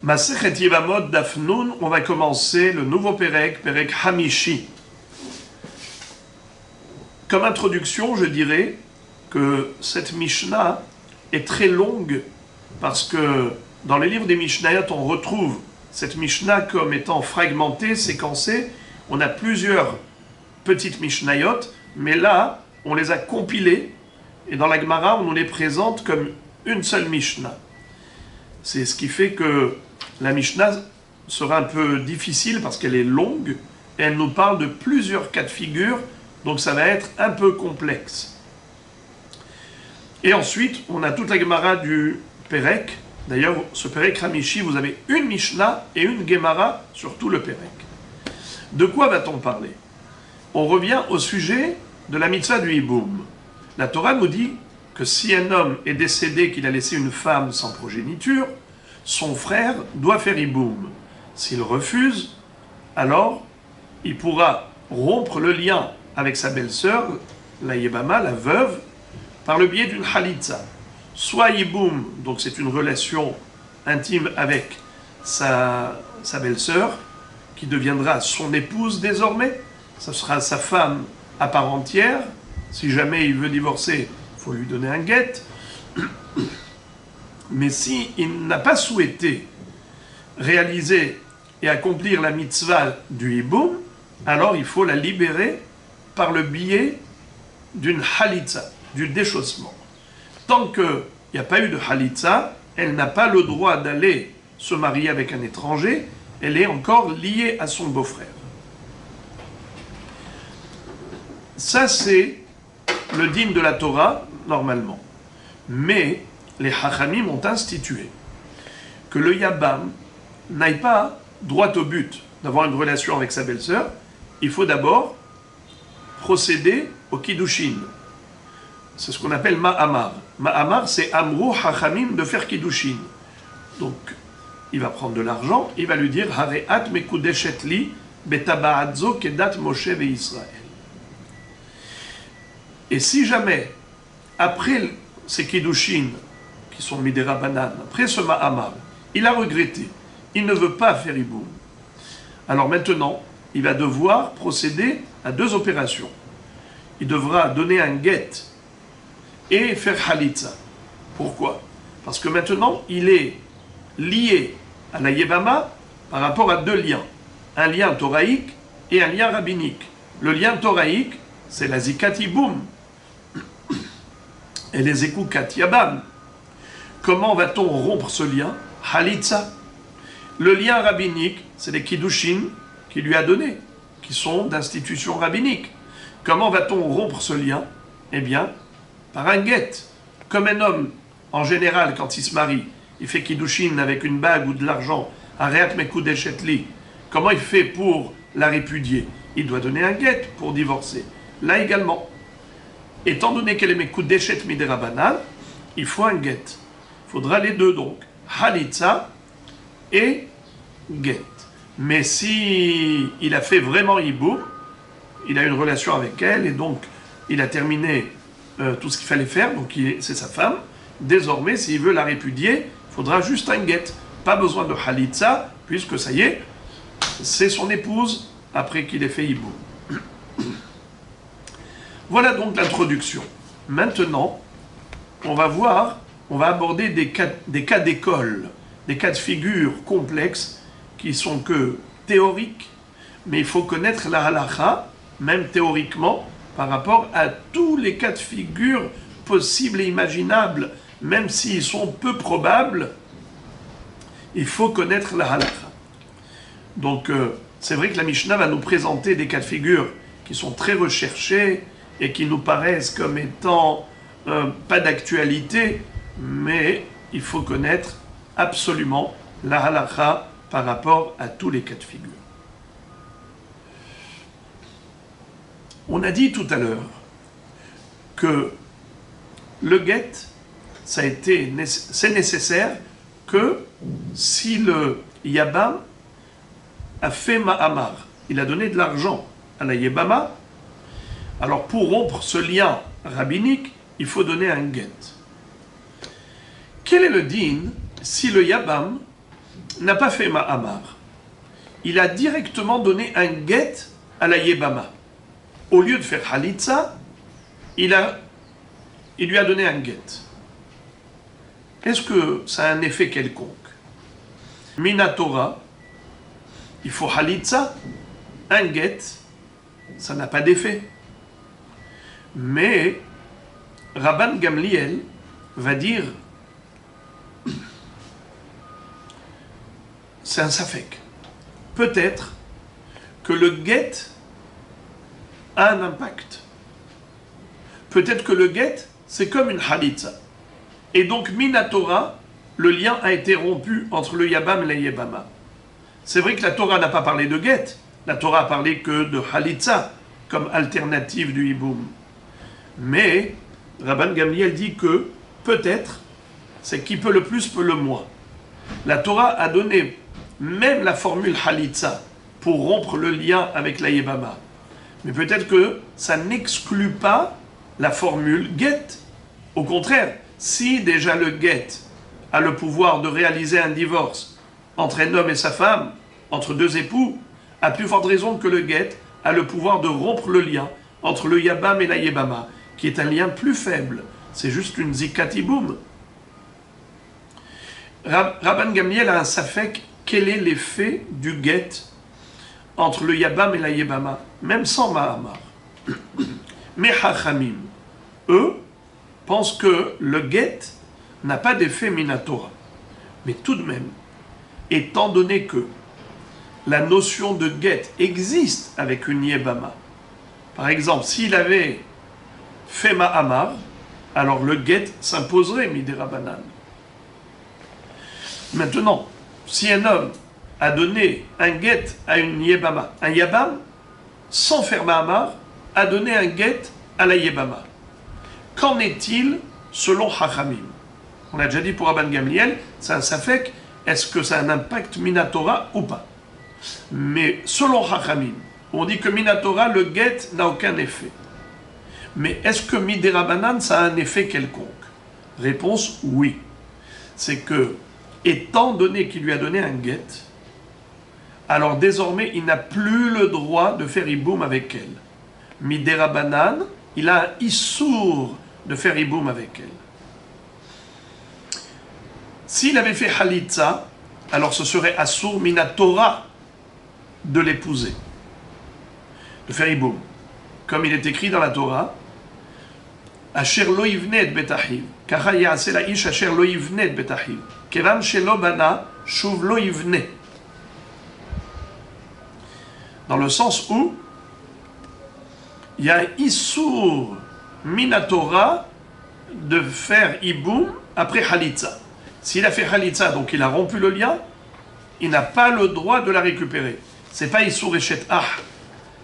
Masechet Yevamot Daf Nun, on va commencer le nouveau Perek, Perek Hamishi. Comme introduction, je dirais que cette Mishnah est très longue parce que dans les livres des Mishnayot, on retrouve cette Mishnah comme étant fragmentée, séquencée. On a plusieurs petites Mishnayot, mais là, on les a compilées et dans la Gemara, on nous les présente comme une seule Mishnah. C'est ce qui fait que la Mishnah sera un peu difficile parce qu'elle est longue et elle nous parle de plusieurs cas de figure, donc ça va être un peu complexe. Et ensuite, on a toute la Gemara du Perek. D'ailleurs, ce Perek Hamishi, vous avez une Mishnah et une Gemara sur tout le Perek. De quoi va-t-on parler? On revient au sujet de la mitzvah du hiboum. La Torah nous dit que si un homme est décédé, qu'il a laissé une femme sans progéniture, son frère doit faire hiboum. S'il refuse, alors il pourra rompre le lien avec sa belle-sœur, la Yébama, la veuve, par le biais d'une halitza. Soit hiboum, donc c'est une relation intime avec sa belle-sœur, qui deviendra son épouse désormais, ça sera sa femme à part entière. Si jamais il veut divorcer, il faut lui donner un guet. Mais s'il n'a pas souhaité réaliser et accomplir la mitzvah du hiboum, alors il faut la libérer par le biais d'une halitza, du déchaussement. Tant qu'il n'y a pas eu de halitza, elle n'a pas le droit d'aller se marier avec un étranger, elle est encore liée à son beau-frère. Ça, c'est le dîme de la Torah, normalement. Mais les Chachamim ont institué que le Yabam n'aille pas droit au but d'avoir une relation avec sa belle-sœur. Il faut d'abord procéder au Kiddushin. C'est ce qu'on appelle Ma'amar. Ma'amar, c'est Amrou Chachamim de faire Kiddushin. Donc, il va prendre de l'argent, il va lui dire Hareat mekudeshet li betaba'adzo kedat Moshe ve'Israël. Et si jamais, après ces Kiddushin, qui sont Midera Banan, après ce Ma'amar, il a regretté, il ne veut pas faire hiboum, alors maintenant, il va devoir procéder à deux opérations. Il devra donner un guet et faire halitza. Pourquoi? Parce que maintenant, il est lié à la Yébama par rapport à deux liens. Un lien thoraïque et un lien rabbinique. Le lien thoraïque, c'est la zikat hiboum et les ekoukat yabam. Comment va-t-on rompre ce lien? Halitza. Le lien rabbinique, c'est les kiddushin qu'il lui a donnés, qui sont d'institution rabbinique. Comment va-t-on rompre ce lien? Eh bien, par un guet. Comme un homme, en général, quand il se marie, il fait kiddushin avec une bague ou de l'argent, Hareat mekudeshet li. Comment il fait pour la répudier? Il doit donner un guet pour divorcer. Là également. Étant donné qu'elle est mekudeshet midera banan, il faut un guet. Il faudra les deux donc, halitza et guet. Mais si il a fait vraiment hiboum, il a une relation avec elle et donc il a terminé tout ce qu'il fallait faire, donc c'est sa femme. Désormais, s'il veut la répudier, il faudra juste un guet. Pas besoin de halitza, puisque ça y est, c'est son épouse après qu'il ait fait hiboum. Voilà donc l'introduction. Maintenant, on va aborder des cas d'école, des cas de figure complexes qui sont que théoriques, mais il faut connaître la halakha, même théoriquement, par rapport à tous les cas de figure possibles et imaginables, même s'ils sont peu probables, il faut connaître la halakha. Donc, c'est vrai que la Mishnah va nous présenter des cas de figure qui sont très recherchés et qui nous paraissent comme étant pas d'actualité, mais il faut connaître absolument la halakha par rapport à tous les cas de figure. On a dit tout à l'heure que le guet, c'est nécessaire que si le Yabam a fait Ma'amar, il a donné de l'argent à la Yébama, alors pour rompre ce lien rabbinique, il faut donner un guet. Quel est le din si le Yabam n'a pas fait Ma'amar. Il a directement donné un get à la Yébama. Au lieu de faire Halitza, il lui a donné un get. Est-ce que ça a un effet quelconque? Minatora, il faut Halitza, un get, ça n'a pas d'effet. Mais Rabban Gamliel va dire, c'est un safek. Peut-être que le get a un impact. Peut-être que le get, c'est comme une halitza. Et donc, Minatora, le lien a été rompu entre le Yabam et la Yébama. C'est vrai que la Torah n'a pas parlé de get, la Torah a parlé que de halitza, comme alternative du hiboum. Mais, Rabban Gamliel dit que, peut-être, c'est qui peut le plus, peut le moins. La Torah a donné même la formule halitza pour rompre le lien avec la Yébama. Mais peut-être que ça n'exclut pas la formule get. Au contraire, si déjà le get a le pouvoir de réaliser un divorce entre un homme et sa femme, entre deux époux, à plus forte raison que le get a le pouvoir de rompre le lien entre le Yabam et la Yébama, qui est un lien plus faible. C'est juste une zikatiboum. Rabban Gamliel a un safek. Quel est l'effet du get entre le Yabam et la Yébama, même sans Ma'amar? Mais Hachamim, eux, pensent que le get n'a pas d'effet minatora. Mais tout de même, étant donné que la notion de get existe avec une Yébama, par exemple, s'il avait fait Ma'amar, alors le get s'imposerait midera banan. Maintenant, si un homme a donné un get à une Yébama, un Yabam, sans faire Ma'amar, a donné un get à la Yébama. Qu'en est-il selon Hachamim? On a déjà dit pour Rabban Gamliel, c'est un safek, est-ce que ça a un impact minatora ou pas? Mais selon Hachamim, on dit que minatora, le get n'a aucun effet. Mais est-ce que midera banan, ça a un effet quelconque? Réponse, oui. C'est que, étant donné qu'il lui a donné un get, alors désormais il n'a plus le droit de faire hiboum avec elle. Midera banan, il a un issour de faire hiboum avec elle. S'il avait fait halitza, alors ce serait assour minatora de l'épouser, de faire hiboum. Comme il est écrit dans la Torah, Asher lo yivne et betahiv, kacha ya'aseh la'ish asher lo yivne et betahiv. Kevan shelo bana, shuv lo yivne. Dans le sens où il y a un issour minatora de faire hiboum après halitza. S'il a fait halitza, donc il a rompu le lien, il n'a pas le droit de la récupérer. C'est pas issour eshet ah,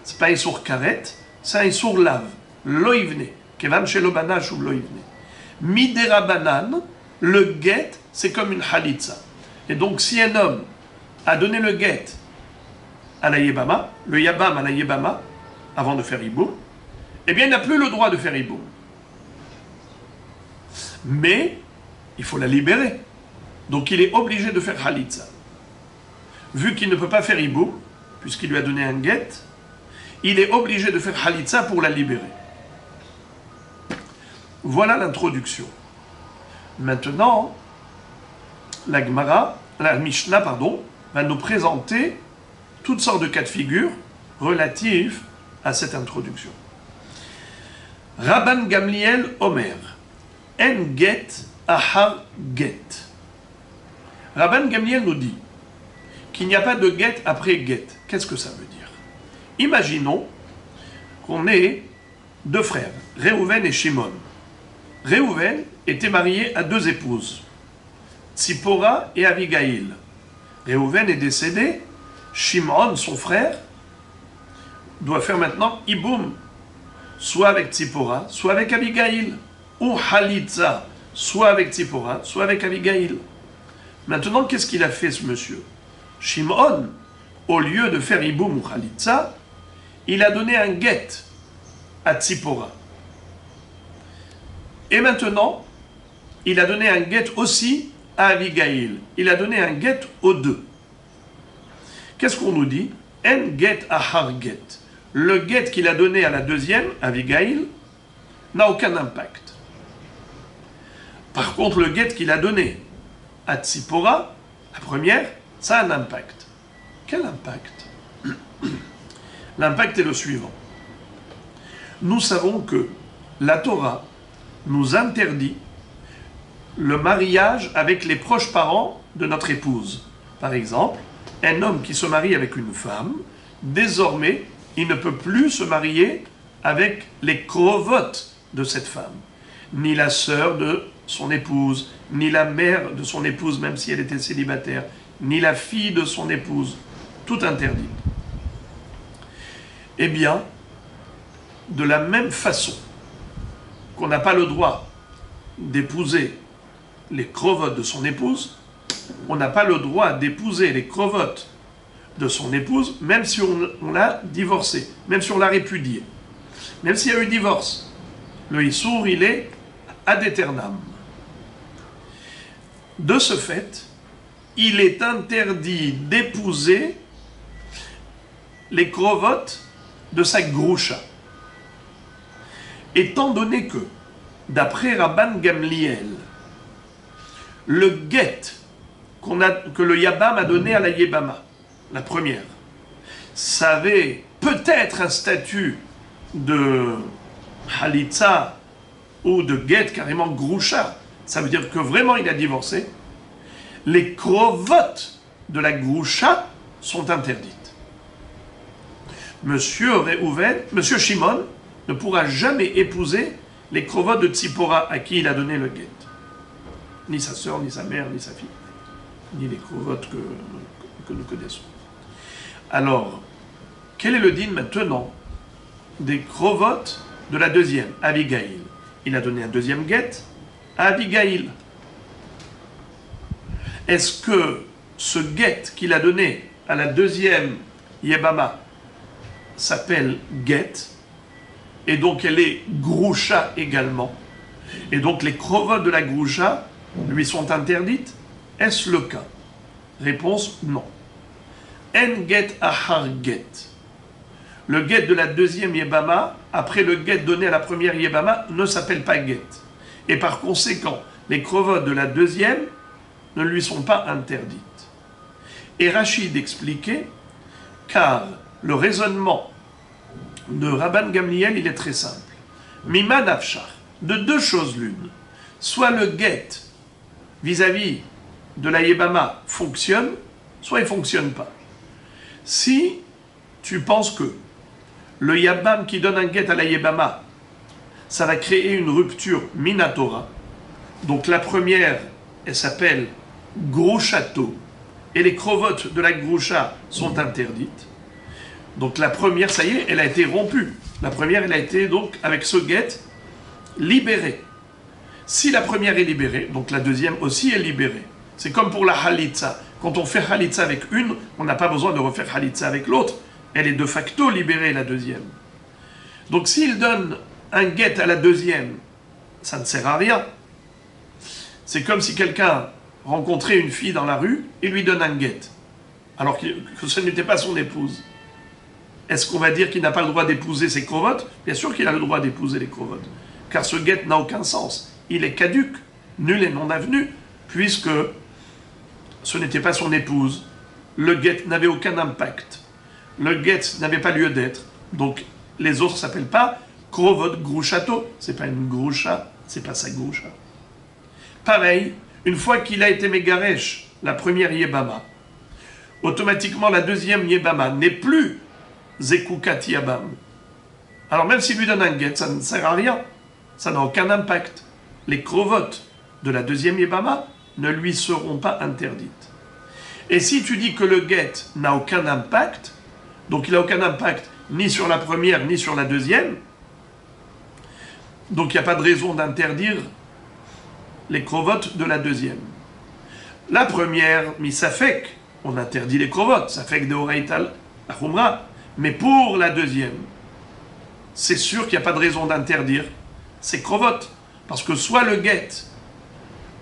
c'est pas issour karet, c'est un issour lave. Lo yivne. Kevan shelo bana, shuv lo yivne. Midera banan, le get, c'est comme une halitza. Et donc, si un homme a donné le get à la Yébama, le Yabam à la Yébama, avant de faire hiboum, eh bien, il n'a plus le droit de faire hiboum. Mais, il faut la libérer. Donc, il est obligé de faire halitza. Vu qu'il ne peut pas faire hiboum, puisqu'il lui a donné un get, il est obligé de faire halitza pour la libérer. Voilà l'introduction. Maintenant, la Mishnah, va nous présenter toutes sortes de cas de figure relatifs à cette introduction. Rabban Gamliel Omer, En get ahar get. Rabban Gamliel nous dit qu'il n'y a pas de get après get. Qu'est-ce que ça veut dire? Imaginons qu'on ait deux frères, Réhouven et Shimon. Réhouven était marié à deux épouses, Tzipora et Abigail. Réhouven est décédé, Shimon, son frère, doit faire maintenant hiboum, soit avec Tzipora, soit avec Abigail, ou halitza, soit avec Tzipora, soit avec Abigail. Maintenant, qu'est-ce qu'il a fait ce monsieur? Shimon, au lieu de faire hiboum ou halitza, il a donné un get à Tzipora. Et maintenant, il a donné un get aussi à Abigail. Il a donné un get aux deux. Qu'est-ce qu'on nous dit? En get ahar get. Le get qu'il a donné à la deuxième, Abigail, n'a aucun impact. Par contre, le get qu'il a donné à Tzipora, la première, ça a un impact. Quel impact? L'impact est le suivant. Nous savons que la Torah nous interdit le mariage avec les proches parents de notre épouse. Par exemple, un homme qui se marie avec une femme, désormais, il ne peut plus se marier avec les krovotes de cette femme. Ni la sœur de son épouse, ni la mère de son épouse, même si elle était célibataire, ni la fille de son épouse. Tout interdit. Eh bien, de la même façon qu'on n'a pas le droit d'épouser les krovotes de son épouse, on n'a pas le droit d'épouser les krovotes de son épouse, même si on l'a divorcé, même si on l'a répudié, même s'il y a eu divorce. Le issour, il est ad aeternam. De ce fait, il est interdit d'épouser les krovotes de sa groucha. Étant donné que, d'après Rabban Gamliel, le get que le Yabam a donné à la Yébama, la première, ça avait peut-être un statut de Halitza ou de get carrément groucha. Ça veut dire que vraiment il a divorcé. Les krovotes de la groucha sont interdites. Monsieur Shimon ne pourra jamais épouser les krovotes de Tzipora à qui il a donné le get. Ni sa sœur, ni sa mère, ni sa fille. Ni les krovotes que nous connaissons. Alors, quel est le din maintenant des krovotes de la deuxième, Abigail? Il a donné un deuxième get à Abigail. Est-ce que ce get qu'il a donné à la deuxième Yébama s'appelle get, et donc elle est groucha également, et donc les krovotes de la groucha lui sont interdites? Est-ce le cas? Réponse non. En get ahar get. Le get de la deuxième Yébama, après le get donné à la première Yébama, ne s'appelle pas get. Et par conséquent, les krovotes de la deuxième ne lui sont pas interdites. Et Rachid expliquait, car le raisonnement de Rabban Gamliel, il est très simple. Mima nafshar, de deux choses l'une. Soit le get vis-à-vis de la Yébama fonctionne, soit il ne fonctionne pas. Si tu penses que le Yabam qui donne un get à la Yébama, ça va créer une rupture minatora, donc la première, elle s'appelle Grouchato, et les krovotes de la Groucha sont interdites. Donc la première, ça y est, elle a été rompue. La première, elle a été donc, avec ce get, libérée. Si la première est libérée, donc la deuxième aussi est libérée. C'est comme pour la Halitza. Quand on fait Halitza avec une, on n'a pas besoin de refaire Halitza avec l'autre. Elle est de facto libérée, la deuxième. Donc s'il donne un get à la deuxième, ça ne sert à rien. C'est comme si quelqu'un rencontrait une fille dans la rue et lui donne un get, alors que ce n'était pas son épouse. Est-ce qu'on va dire qu'il n'a pas le droit d'épouser ses krovotes? Bien sûr qu'il a le droit d'épouser les krovotes, car ce get n'a aucun sens. Il est caduc, nul et non avenu, puisque ce n'était pas son épouse. Le get n'avait aucun impact. Le get n'avait pas lieu d'être. Donc les autres ne s'appellent pas krovot grouchato. C'est pas une groucha, c'est pas sa groucha. Pareil, une fois qu'il a été mégaresh, la première Yébama, automatiquement la deuxième Yébama n'est plus Zekukat Yabam. Alors même s'il lui donne un get, ça ne sert à rien. Ça n'a aucun impact. Les krovotes de la deuxième Yébama ne lui seront pas interdites. Et si tu dis que le get n'a aucun impact, donc il n'a aucun impact ni sur la première ni sur la deuxième, donc il n'y a pas de raison d'interdire les krovotes de la deuxième. La première, misafek, on interdit les krovotes, safek de oraïtal achumra, mais pour la deuxième, c'est sûr qu'il n'y a pas de raison d'interdire ces krovotes, parce que soit le get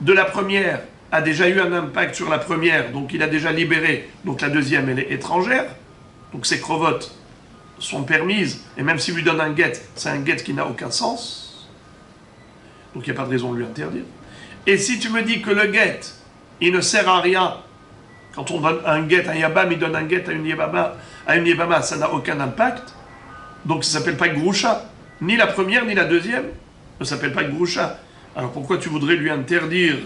de la première a déjà eu un impact sur la première, donc il a déjà libéré, donc la deuxième elle est étrangère, donc ses crovotes sont permises, et même s'il lui donne un guet, c'est un guet qui n'a aucun sens, donc il n'y a pas de raison de lui interdire. Et si tu me dis que le guet, il ne sert à rien, quand on donne un guet, un yabam, il donne un guet à une yabama, ça n'a aucun impact, donc ça ne s'appelle pas Groucha. Ni la première, ni la deuxième ne s'appelle pas Groucha. Alors pourquoi tu voudrais lui interdire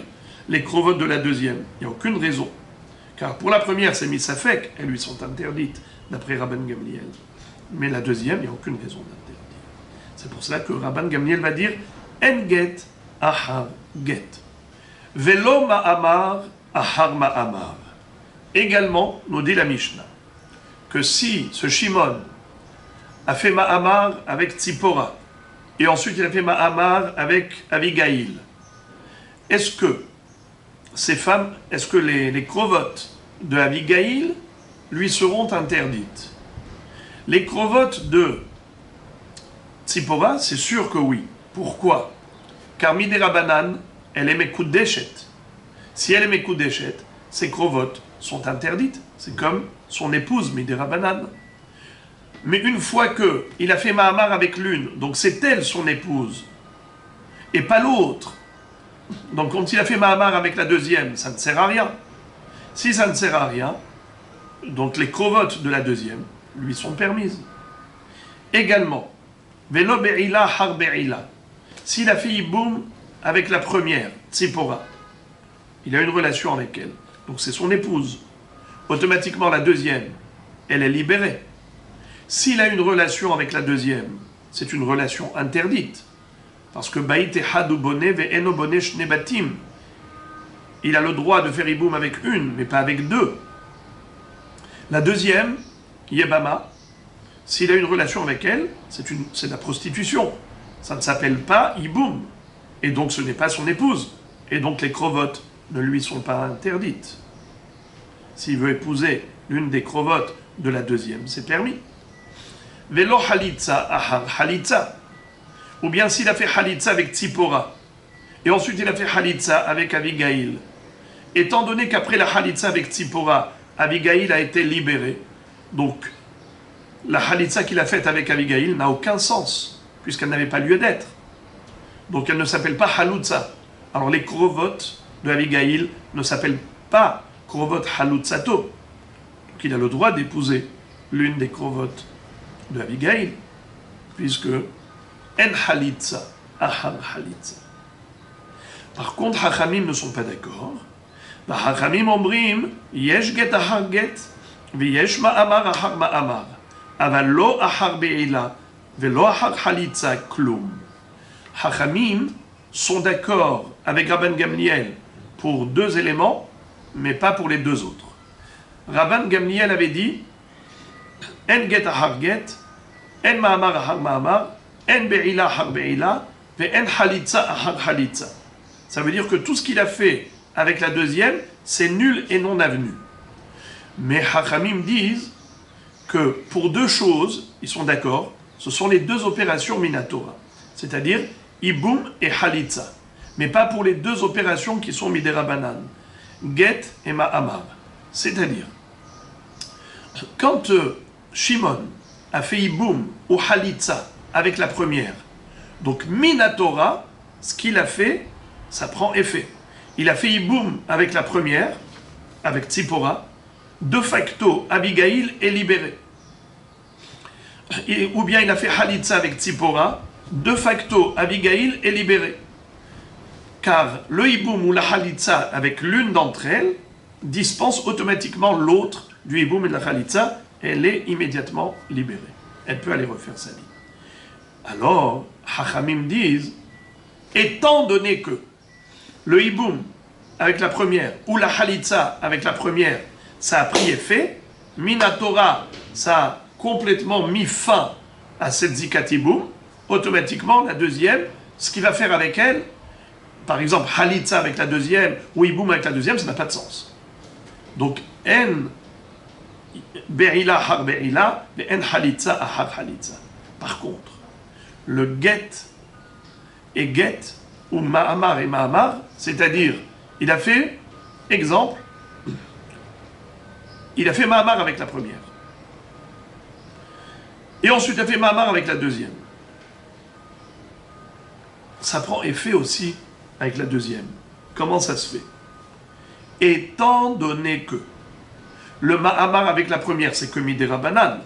les crovotes de la deuxième? Il n'y a aucune raison. Car pour la première, c'est misafek, elles lui sont interdites, d'après Rabban Gamliel. Mais la deuxième, il n'y a aucune raison d'interdire. C'est pour cela que Rabban Gamliel va dire En get ahar get. Velo ma'amar ahar ma'amar. Également, nous dit la Mishnah, que si ce Shimon a fait ma'amar avec Tzipora, et ensuite il a fait ma'amar avec Abigail, est-ce que ces femmes, est-ce que les crovotes de Abigail lui seront interdites? Les crovotes de Tzipora, c'est sûr que oui. Pourquoi? Car Midera Banan, elle est Mekudeshet. Si elle est Mekudeshet, ses crovotes sont interdites. C'est comme son épouse Midera Banan. Mais une fois qu'il a fait Mahamar avec l'une, donc c'est elle son épouse, et pas l'autre. Donc quand il a fait Mahamar avec la deuxième, ça ne sert à rien. Si ça ne sert à rien, donc les crovotes de la deuxième lui sont permises. Également, Velo Be'ila Har Be'ila. S'il a fait Iboum avec la première, Tzipora, il a une relation avec elle, donc c'est son épouse. Automatiquement la deuxième, elle est libérée. S'il a une relation avec la deuxième, c'est une relation interdite. Parce que Baït Hadu Boné ve Eno Boné Shnebatim. Il a le droit de faire Iboum avec une, mais pas avec deux. La deuxième, Yebama, s'il a une relation avec elle, c'est de la prostitution. Ça ne s'appelle pas Iboum. Et donc ce n'est pas son épouse. Et donc les crovotes ne lui sont pas interdites. S'il veut épouser l'une des crovotes de la deuxième, c'est permis. Velo Halitza ahar Halitza. Ou bien s'il a fait Halitza avec Tzipora, et ensuite il a fait Halitza avec Abigail, étant donné qu'après la Halitza avec Tzipora, Abigail a été libérée, donc la Halitza qu'il a faite avec Abigail n'a aucun sens, puisqu'elle n'avait pas lieu d'être. Donc elle ne s'appelle pas Halutza. Alors les crovotes de Abigail ne s'appellent pas Krovot Halutzato. Donc il a le droit d'épouser l'une des crovotes de Abigail, puisque En Halitza, Ahar Halitza. Par contre, Hachamim ne sont pas d'accord. Hachamim ombrim, Yesh get Ahar get, V'yesh ma'amar Ahar ma'amar, aval lo Ahar be'ila, V'lo Ahar Halitza klum. Hachamim sont d'accord avec Rabban Gamliel pour deux éléments, mais pas pour les deux autres. Rabban Gamliel avait dit En get ahar get, en ma'amar ahar ma'amar, en be'ila ahar be'ila, ve en halitza ahar halitza. Ça veut dire que tout ce qu'il a fait avec la deuxième, c'est nul et non avenu. Mais Hachamim disent que pour deux choses, ils sont d'accord, ce sont les deux opérations Minatora, c'est-à-dire Iboum et Halitza, mais pas pour les deux opérations qui sont Midera Banan, Get et Ma'amar. C'est-à-dire, quand Shimon a fait Iboum ou Halitza avec la première, donc Minatora, ce qu'il a fait, ça prend effet. Il a fait Iboum avec la première, avec Tzipora, de facto, Abigail est libérée. Ou bien il a fait Halitza avec Tzipora, de facto, Abigail est libérée. Car le Iboum ou la Halitza avec l'une d'entre elles dispense automatiquement l'autre du Iboum et de la Halitza, elle est immédiatement libérée. Elle peut aller refaire sa vie. Alors, Hachamim disent, étant donné que le Iboum avec la première ou la Halitza avec la première, ça a pris effet, Minatora, ça a complètement mis fin à cette Zikat Iboum, automatiquement, la deuxième, ce qu'il va faire avec elle, par exemple, Halitza avec la deuxième, ou Iboum avec la deuxième, ça n'a pas de sens. Donc, En Be'ila Har Be'ila, En Halitza Ahar Halitza. Par contre, le Get et Get, ou Ma'amar et Ma'amar, c'est-à-dire, il a fait Exemple, il a fait Mahamar avec la première. Et ensuite il a fait Mahamar avec la deuxième. Ça prend effet aussi avec la deuxième. Comment ça se fait? Étant donné que le Mahamar avec la première, c'est que Midera Banan,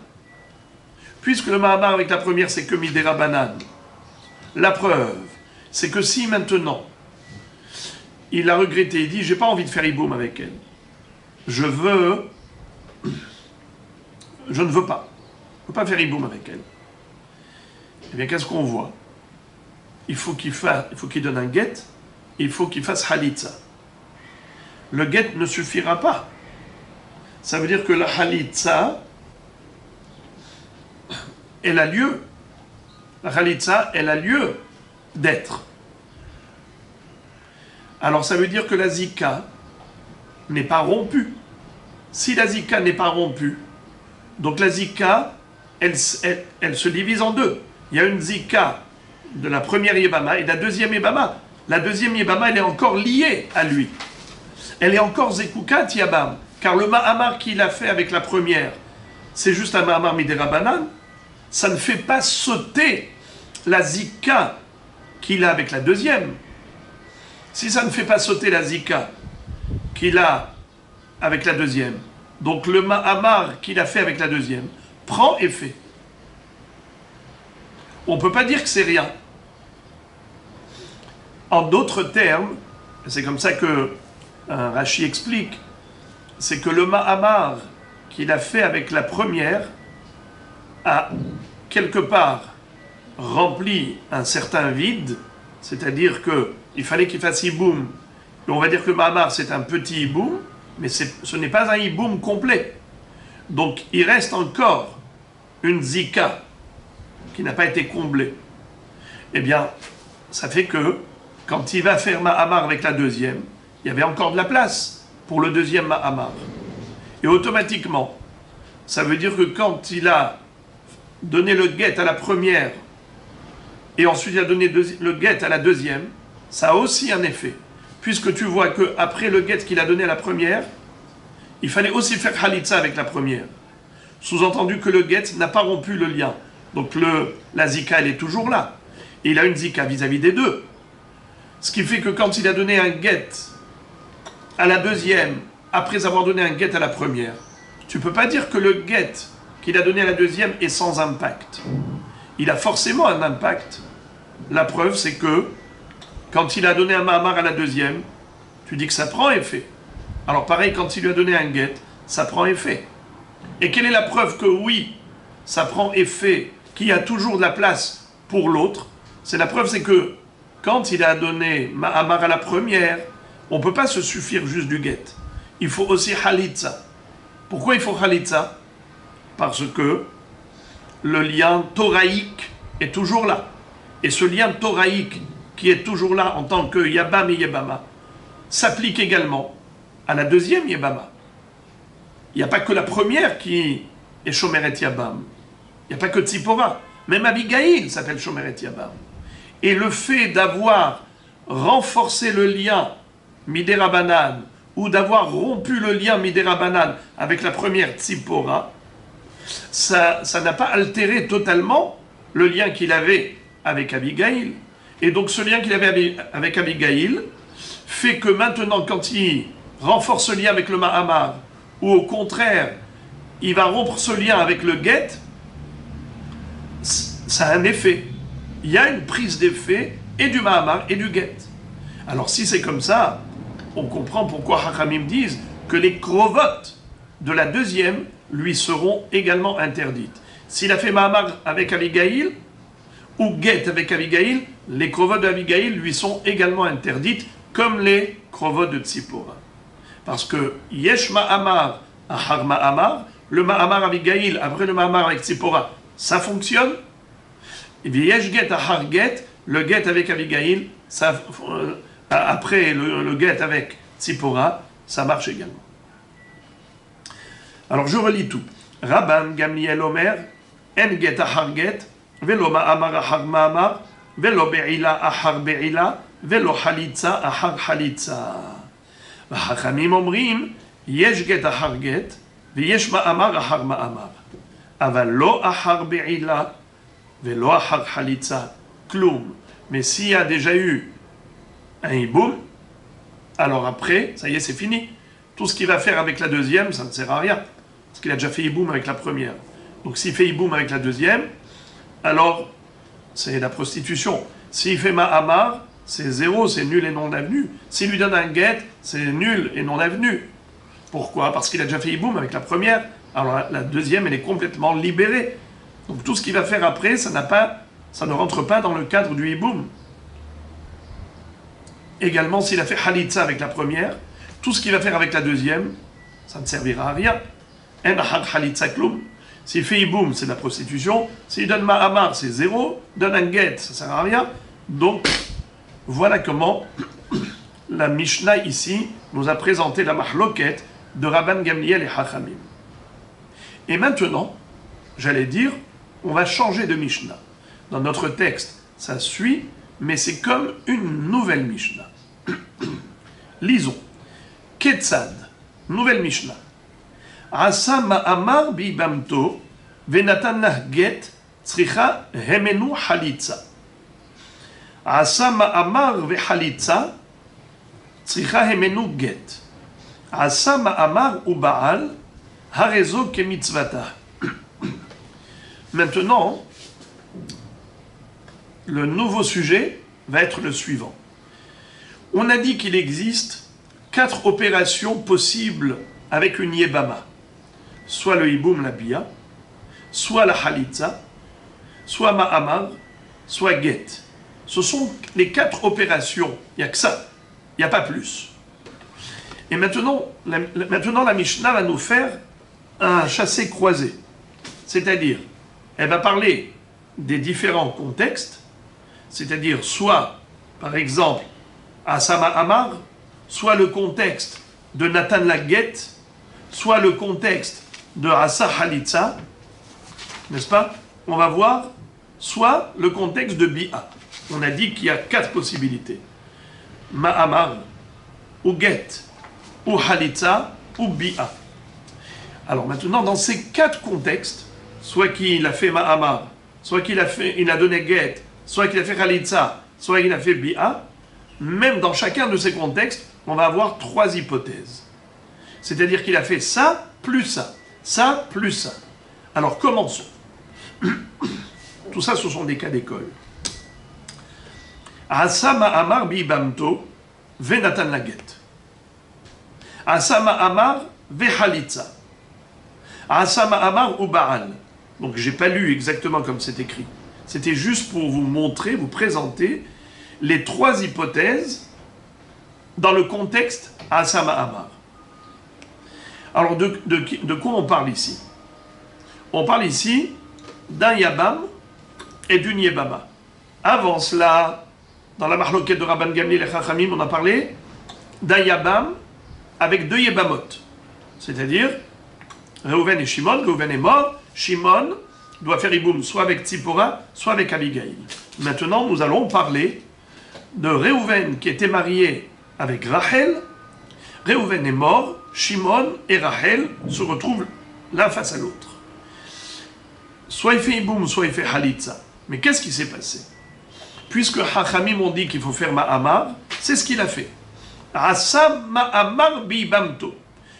puisque le Mahamar avec la première, c'est que Midera Banan, la preuve, c'est que si maintenant, il a regretté, il dit, j'ai pas envie de faire Iboum avec elle, je ne veux pas faire Iboum avec elle. Eh bien, qu'est-ce qu'on voit? Il faut qu'il donne un guet, il faut qu'il fasse Halitza. Le guet ne suffira pas. Ça veut dire que la Halitza, elle a lieu. La Halitza, elle a lieu d'être. Alors ça veut dire que la Zika n'est pas rompue. Si la Zika n'est pas rompue, donc la Zika, elle se divise en deux. Il y a une Zika de la première Yébama et de la deuxième Yébama. La deuxième Yébama, elle est encore liée à lui. Elle est encore Zekukat Yabam. Car le Mahamar qu'il a fait avec la première, c'est juste un Mahamar Midera Banan. Ça ne fait pas sauter la Zika qu'il a avec la deuxième. Si ça ne fait pas sauter la Zika qu'il a avec la deuxième, donc le Mahamar qu'il a fait avec la deuxième prend effet. On ne peut pas dire que c'est rien. En d'autres termes, c'est comme ça que Rashi explique, c'est que le Mahamar qu'il a fait avec la première a quelque part rempli un certain vide, c'est-à-dire qu'il fallait qu'il fasse Iboum. Et on va dire que le Mahamar c'est un petit Iboum, mais ce n'est pas un Iboum complet. Donc il reste encore une Zika qui n'a pas été comblée. Eh bien, ça fait que quand il va faire Mahamar avec la deuxième, il y avait encore de la place pour le deuxième Mahamar. Et automatiquement, ça veut dire que quand il a donné le guet à la première, et ensuite il a donné le guet à la deuxième, ça a aussi un effet. Puisque tu vois qu'après le guet qu'il a donné à la première, il fallait aussi faire Halitza avec la première. Sous-entendu que le guet n'a pas rompu le lien. Donc la Zika, elle est toujours là. Et il a une Zika vis-à-vis des deux. Ce qui fait que quand il a donné un guet à la deuxième, après avoir donné un guet à la première, tu ne peux pas dire que le guet qu'il a donné à la deuxième est sans impact. Il a forcément un impact. La preuve, c'est que quand il a donné un Mahamar à la deuxième, tu dis que ça prend effet. Alors pareil, quand il lui a donné un guet, ça prend effet. Et quelle est la preuve que oui, ça prend effet, qu'il y a toujours de la place pour l'autre? C'est la preuve, c'est que quand il a donné Mahamar à la première, on ne peut pas se suffire juste du guet. Il faut aussi Halitza. Pourquoi il faut Halitza? Parce que le lien thoraïque est toujours là. Et ce lien thoraïque qui est toujours là en tant que Yabam et Yebama s'applique également à la deuxième Yebama. Il n'y a pas que la première qui est Shomeret Yabam. Il n'y a pas que Tzipora. Même Abigail s'appelle Shomeret Yabam. Et le fait d'avoir renforcé le lien Midera Banan ou d'avoir rompu le lien Midera Banan avec la première Tzipora, ça n'a pas altéré totalement le lien qu'il avait avec Abigail. Et donc ce lien qu'il avait avec Abigail fait que maintenant, quand il renforce ce lien avec le Mahamar, ou au contraire, il va rompre ce lien avec le guet, ça a un effet. Il y a une prise d'effet et du Mahamar et du guet. Alors si c'est comme ça, on comprend pourquoi Hachamim disent que les krovotes de la deuxième lui seront également interdites. S'il a fait Mahamar avec Abigail, ou guet avec Abigail, les krovotes d'Abigail lui sont également interdites, comme les krovotes de Tzipora. Parce que Yesh Mahamar, Ahar Mahamar, le Mahamar Abigail, après le Mahamar avec Tzipora, ça fonctionne. Et bien Yesh Get, Ahar Get, le Get avec Abigail, ça, après le Get avec Tzipora, ça marche également. Alors je relis tout. Rabban Gamliel Omer, En Get Ahar Get, Velo Mahamar Ahar Mahamar, Velo Be'ila Ahar Be'ila, Velo Halitza Ahar Halitza. והחכמים אומרים, יש גט אחר גט, ויש מאמר אחר מאמר. אבל לא אחר בעילה, ולא אחר חליצה, כלום. Mais s'il y a déjà eu un hiboum, alors après, ça y est, c'est fini. Tout ce qu'il va faire avec la deuxième, ça ne sert à rien. Parce qu'il a déjà fait hiboum avec la première. Donc s'il fait hiboum avec la deuxième, alors c'est la prostitution. S'il fait ma'amar, c'est zéro, c'est nul et non avenu. S'il lui donne un guet, c'est nul et non avenu. Pourquoi? Parce qu'il a déjà fait hiboum avec la première. Alors la deuxième, elle est complètement libérée. Donc tout ce qu'il va faire après, ça ne rentre pas dans le cadre du hiboum. Également, s'il a fait halitza avec la première, tout ce qu'il va faire avec la deuxième, ça ne servira à rien. En ahad halitza klum. S'il fait hiboum, c'est de la prostitution. S'il donne ma'amar, c'est zéro. Donne un guet, ça ne sert à rien. Donc, voilà comment la Mishnah ici nous a présenté la mahloket de Rabban Gamliel et Hachamim. Et maintenant, j'allais dire, on va changer de Mishnah. Dans notre texte, ça suit, mais c'est comme une nouvelle Mishnah. Lisons. Ketzad, nouvelle Mishnah. Asa ma'amar bibamto, venatan lah get, tzricha hemenu halitza. Asa ma'amar vehalitza, tzricha hemenu get. Asa ma'amar ou ba'al, harezo ke mitzvata. Maintenant, le nouveau sujet va être le suivant. On a dit qu'il existe 4 opérations possibles avec une yébama. Soit le hiboum, la bia, soit la halitza, soit ma'amar, soit get. Ce sont les 4 opérations. Il n'y a que ça. Il n'y a pas plus. Et maintenant, la Mishnah va nous faire un chassé-croisé. C'est-à-dire, elle va parler des différents contextes, c'est-à-dire soit, par exemple, Asama Amar, soit le contexte de Nathan Laguet, soit le contexte de Asa Halitza, n'est-ce pas? On va voir, soit le contexte de Bi'a. On a dit qu'il y a 4 possibilités. Ma'amar, ou Get, ou Halitza, ou Bi'a. Alors maintenant, dans ces 4 contextes, soit qu'il a fait Ma'amar, soit il a donné Get, soit qu'il a fait Halitza, soit il a fait Bi'a, même dans chacun de ces contextes, on va avoir 3 hypothèses. C'est-à-dire qu'il a fait ça, plus ça. Ça, plus ça. Alors commençons. Tout ça, ce sont des cas d'école. Asa ma'amar bibamto venatan laget. Asa ma'amar vehalitza. Asa ma'amar ou ba'al. Donc j'ai pas lu exactement comme c'est écrit. C'était juste pour vous montrer, vous présenter les 3 hypothèses dans le contexte Asa ma'amar. Alors de quoi on parle ici? On parle ici d'un yabam et d'une yebama. Avant cela, dans la mahloket de Rabban Gamliel et Chachamim, on a parlé d'un yabam avec 2 yebamot. C'est-à-dire, Reuven et Shimon. Reuven est mort, Shimon doit faire hiboum soit avec Tzipora, soit avec Abigail. Maintenant, nous allons parler de Reuven qui était marié avec Rachel. Reuven est mort, Shimon et Rachel se retrouvent l'un face à l'autre. Soit il fait hiboum, soit il fait halitza. Mais qu'est-ce qui s'est passé? Puisque Hachamim ont dit qu'il faut faire ma'amar, c'est ce qu'il a fait. Asa ma'amar bibamto.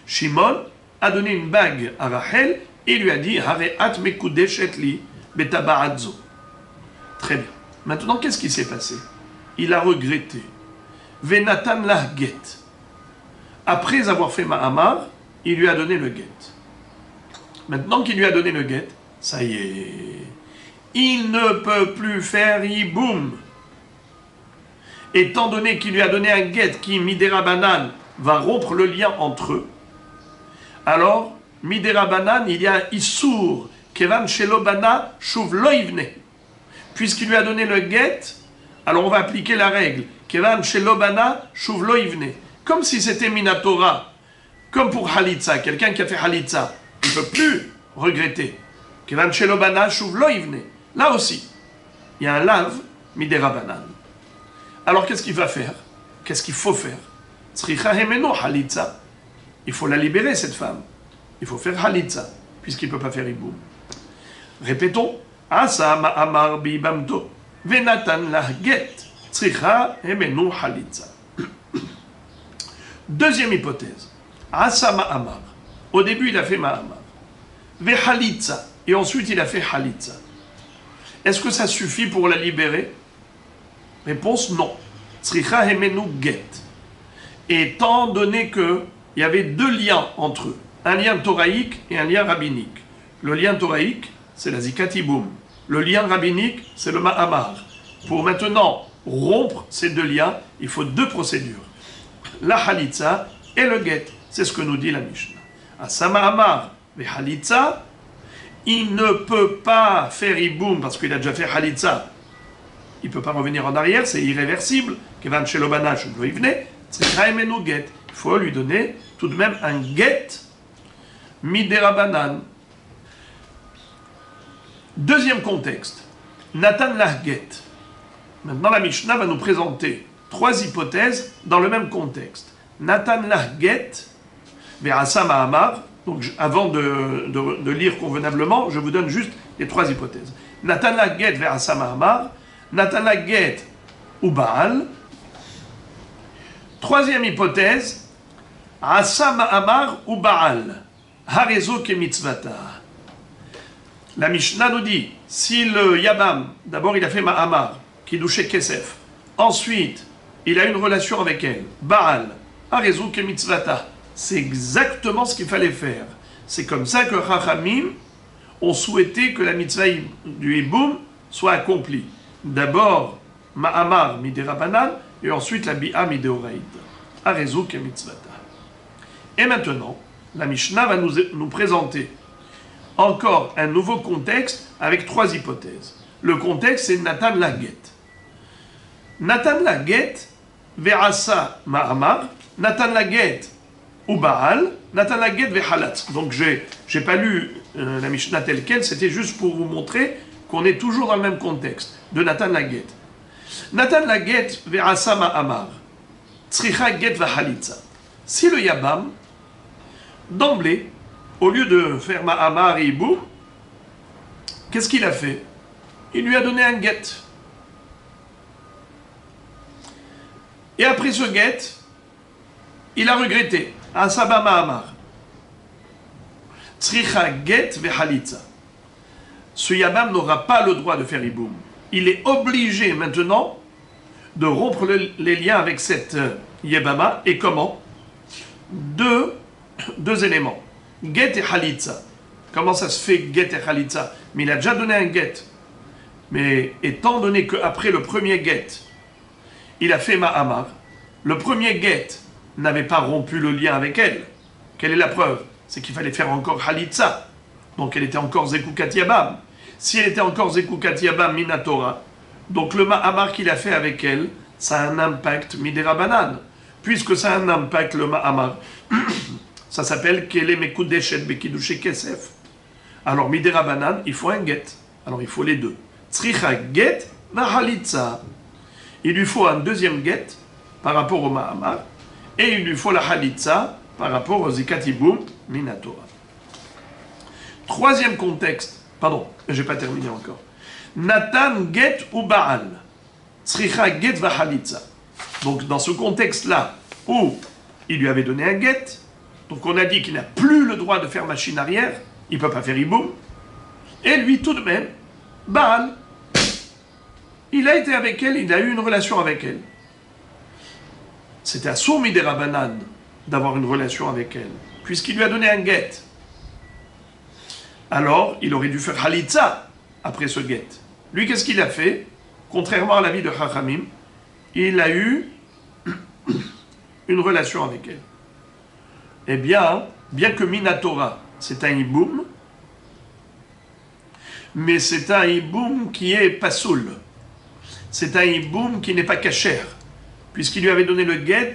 Shimon a donné une bague à Rachel et lui a dit Hareat mekudeshet li betaba'adzo. Très bien. Maintenant, qu'est-ce qui s'est passé? Il a regretté. Venatan la get. Après avoir fait ma'amar, il lui a donné le get. Maintenant qu'il lui a donné le get, ça y est, il ne peut plus faire hiboum. Étant donné qu'il lui a donné un get qui, midera banan, va rompre le lien entre eux, alors, midera banan, il y a un issour, kevan shelobana shuv loivne. Puisqu'il lui a donné le get, alors on va appliquer la règle, kevan shelobana shuv loivne. Comme si c'était minatora, comme pour halitza, quelqu'un qui a fait halitza, il ne peut plus regretter. Kevan shelobana shuv loivne. Là aussi, il y a un lave midera banan. Alors qu'est-ce qu'il va faire? Qu'est-ce qu'il faut faire? Tzricha hemenu halitza. Il faut la libérer, cette femme. Il faut faire halitza, puisqu'il ne peut pas faire iboum. Répétons. Asa ma'amar bi'ibamto. Venatan lah get. Tzricha hemenu halitza. Deuxième hypothèse. Asa ma'amar. Au début, il a fait ma'amar. Ve halitza. Et ensuite, il a fait halitza. Est-ce que ça suffit pour la libérer? Réponse non. Tzricha hemenu get. Étant donné qu'il y avait deux liens entre eux, un lien thoraïque et un lien rabbinique. Le lien thoraïque, c'est la zikat iboum. Le lien rabbinique, c'est le ma'amar. Pour maintenant rompre ces deux liens, il faut deux procédures. La halitza et le get. C'est ce que nous dit la Mishnah. Asa ma'amar ve halitza, il ne peut pas faire iboum parce qu'il a déjà fait halitza. Il ne peut pas revenir en arrière, c'est irréversible. Kevan shelobanash lo yivne, tzricha hemenu get. Il faut lui donner tout de même un get miderabanan. Deuxième contexte, Natan lah get. Maintenant la Mishnah va nous présenter trois hypothèses dans le même contexte. Natan lah get, ve'asa ma'amar. Donc avant de lire convenablement, je vous donne juste les trois hypothèses. Natan lah get ve'asa ma'amar. Natan lah get ou Baal. Troisième hypothèse, asa ma'amar ou Baal. Harezo ke mitzvata. La Mishnah nous dit, si le Yabam, d'abord il a fait Ma'amar, qui douchait Kesef, ensuite il a une relation avec elle, Baal, Harezu ke mitzvata, c'est exactement ce qu'il fallait faire. C'est comme ça que Chachamim ont souhaité que la mitzvah du Hiboum soit accomplie. D'abord Ma'amar miderabanan, et ensuite la Bi'a mideoraïd, Harezu ke mitzvata. Et maintenant, la Mishnah va nous présenter encore un nouveau contexte avec trois hypothèses. Le contexte, c'est Natan lah get. Natan lah get, ve'asa ma'amar, Natan lah get ou Baal, Natan lah get ve'halat. Donc, j'ai pas lu la Mishnah telle quelle, c'était juste pour vous montrer qu'on est toujours dans le même contexte de Natan lah get. Natan lah get ve'asa ma'amar, tzricha get ve'halitza. Si le Yabam, d'emblée, au lieu de faire Ma'amar et Iboum, qu'est-ce qu'il a fait? Il lui a donné un get. Et après ce get, il a regretté. Asaba Ma'amar. Tzricha get ve'halitza. Ce Yabam n'aura pas le droit de faire Iboum. Il est obligé maintenant de rompre les liens avec cette Yebama. Et comment? Deux éléments. Get et halitza. Comment ça se fait get et halitza? Mais il a déjà donné un get. Mais étant donné qu'après le premier get, il a fait ma'amar, le premier get n'avait pas rompu le lien avec elle. Quelle est la preuve? C'est qu'il fallait faire encore halitza. Donc elle était encore zekukat yabam. Si elle était encore zekukat yabam minatora, donc le ma'amar qu'il a fait avec elle, ça a un impact miderabanan. Puisque ça a un impact, le ma'amar, ça s'appelle Kele Mekudeshet Bekidushe Kesef. Alors, miderabanan, il faut un get. Alors, il faut les deux. Tzricha get va halitza. Il lui faut un deuxième get par rapport au ma'amar. Et il lui faut la halitza par rapport au zikat iboum minatora. Troisième contexte. Pardon, j'ai pas terminé encore. Natan get ou Baal. Tzricha get va halitza. Donc, dans ce contexte-là, où il lui avait donné un get, donc on a dit qu'il n'a plus le droit de faire machine arrière, il ne peut pas faire iboum, et lui, tout de même, Baal, il a été avec elle, il a eu une relation avec elle. C'était à Sour miderabanan d'avoir une relation avec elle, puisqu'il lui a donné un get. Alors, il aurait dû faire halitza après ce get. Lui, qu'est-ce qu'il a fait? Contrairement à l'avis de Chachamim, il a eu une relation avec elle. Eh bien, bien que Minatora, c'est un hiboum, mais c'est un hiboum qui est pasoul. C'est un hiboum qui n'est pas cachère. Puisqu'il lui avait donné le get,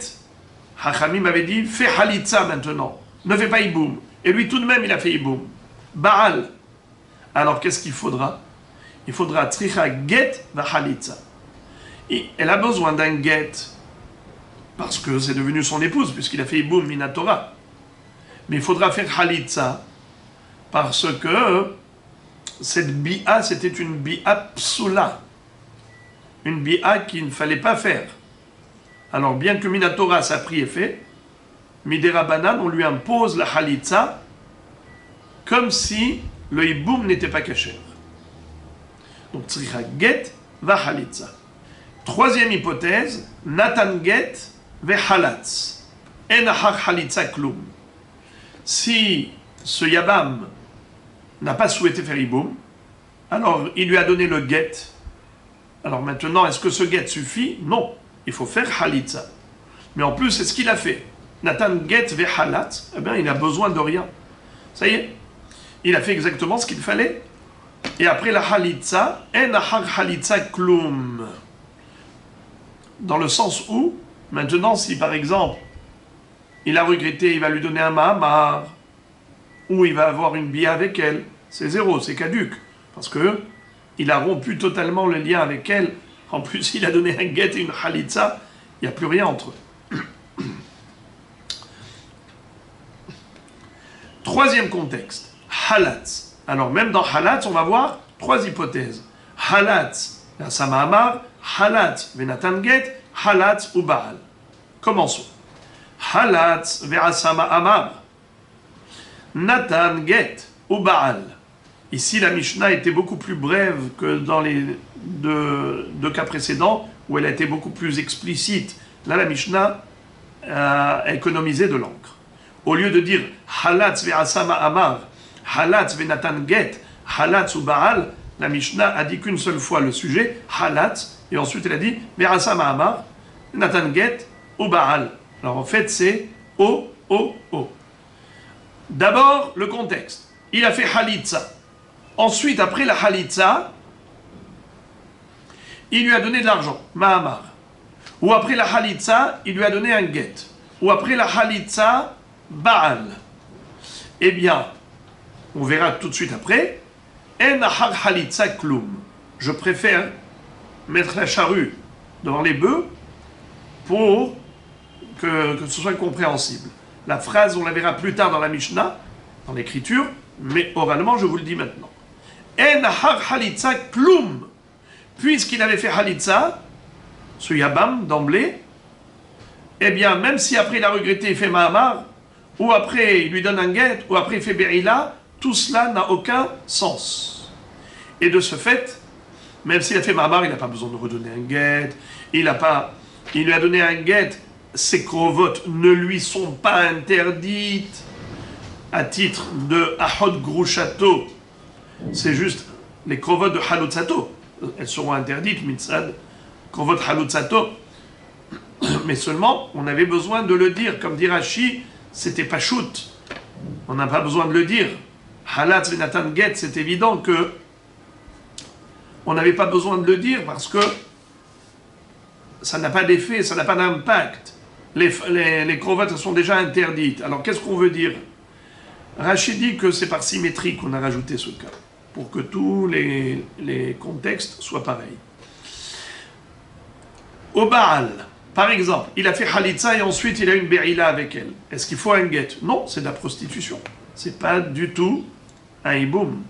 Hachamim avait dit, fais halitza maintenant, ne fais pas hiboum. Et lui, tout de même, il a fait hiboum. Baal. Alors, qu'est-ce qu'il faudra? Il faudra tzricha get va halitza. Et elle a besoin d'un get parce que c'est devenu son épouse, puisqu'il a fait Iboum Minatora. Mais il faudra faire Halitza, parce que cette bi'a, c'était une bi'a psoula. Une bi'a qu'il ne fallait pas faire. Alors, bien que Minatora, ça a pris effet, Midera Banan, on lui impose la Halitza, comme si le Iboum n'était pas caché. Donc, Tzricha Get va Halitza. Troisième hypothèse, Natan Get ve Halatz. En achar Halitza Klum. Si ce Yabam n'a pas souhaité faire Iboum, alors il lui a donné le Get. Alors maintenant, est-ce que ce Get suffit? Non, il faut faire Halitza. Mais en plus, c'est ce qu'il a fait. Natan Get ve Halatz, eh bien, il n'a besoin de rien. Ça y est, il a fait exactement ce qu'il fallait. Et après la Halitza, En achar Halitza Klum. Dans le sens où, maintenant, si par exemple, il a regretté, il va lui donner un mahamar, ou il va avoir une bia avec elle, c'est zéro, c'est caduc. Parce que il a rompu totalement le lien avec elle. En plus, il a donné un get et une halitza, il n'y a plus rien entre eux. Troisième contexte, halatz. Alors même dans halatz, on va voir trois hypothèses. Halatz, Sama Amar, halatz, Venatan get, halatz ou Baal. Commençons. Halatz, Sama Amar, Natan get ou Baal. Ici, la Mishnah était beaucoup plus brève que dans les deux cas précédents, où elle a été beaucoup plus explicite. Là, la Mishnah a économisé de l'encre. Au lieu de dire Halatz ve'asama amar, Halatz ve'natan get, Halatz ou Baal, la Mishnah a dit qu'une seule fois le sujet, Halatz, et ensuite elle a dit ve'asama amar, Natan get ou Baal. Alors en fait, c'est O. D'abord, le contexte. Il a fait Halitza. Ensuite, après la Halitza, il lui a donné de l'argent, Mahamar. Ou après la Halitza, il lui a donné un get. Ou après la Halitza, Baal. Eh bien, on verra tout de suite après, En achar Halitza klum. Je préfère mettre la charrue devant les bœufs pour que ce soit compréhensible. La phrase, on la verra plus tard dans la Mishnah, dans l'écriture, mais oralement, je vous le dis maintenant. En achar Halitza klum. Puisqu'il avait fait Halitza, ce Yabam, d'emblée, eh bien, même si après il a regretté, il fait Mahamar, ou après il lui donne un get, ou après il fait Berila, tout cela n'a aucun sens. Et de ce fait, même s'il a fait Mahamar, il n'a pas besoin de redonner un get, il lui a donné un get, ses krovotes ne lui sont pas interdites à titre de Ahod Grushato. C'est juste les krovotes de Halutzato. Elles seront interdites, mitzad, krovot halutzato. Mais seulement, on avait besoin de le dire. Comme dit Rashi, c'était pas shoot. On n'a pas besoin de le dire. Halatz venatan get, c'est évident que on n'avait pas besoin de le dire parce que ça n'a pas d'effet, ça n'a pas d'impact. Les krovotes sont déjà interdites. Alors qu'est-ce qu'on veut dire? Rashi dit que c'est par symétrie qu'on a rajouté ce cas, pour que tous les contextes soient pareils. Au Baal, par exemple, il a fait Halitza et ensuite il a une Berila avec elle. Est-ce qu'il faut un get? Non, c'est de la prostitution. C'est pas du tout un Iboum.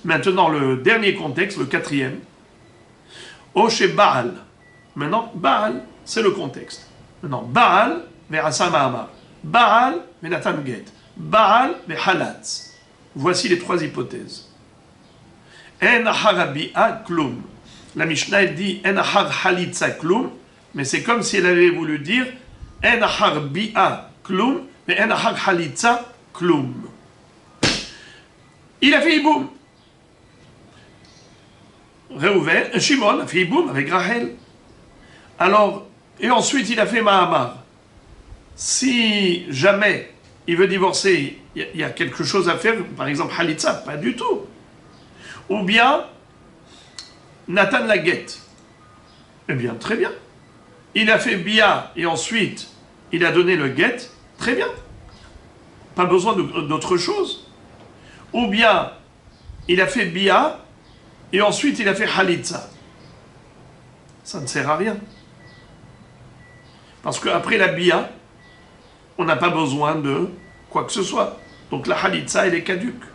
Maintenant, le dernier contexte, le quatrième. Au chez Baal. Maintenant, Baal, c'est le contexte. Maintenant, Baal, Verasama Amar. Baal, Venatan get. Baal, Halatz. Voici les trois hypothèses. En achar bi'a klum. La Mishnah elle dit En achar halitza klum, mais c'est comme si elle avait voulu dire En achar bi'a klum, mais En achar halitza klum. Il a fait Iboum. Reuven, Shimon a fait Iboum avec Rachel. Alors, et ensuite il a fait Mahamar. Si jamais il veut divorcer, il y a quelque chose à faire, par exemple Halitza, pas du tout. Ou bien, Nathan la guette. Eh bien, très bien. Il a fait Bia et ensuite il a donné le get, très bien. Pas besoin d'autre chose. Ou bien, il a fait Bia et ensuite il a fait Halitza. Ça ne sert à rien. Parce qu'après la bia, on n'a pas besoin de quoi que ce soit. Donc la halitza, elle est caduque.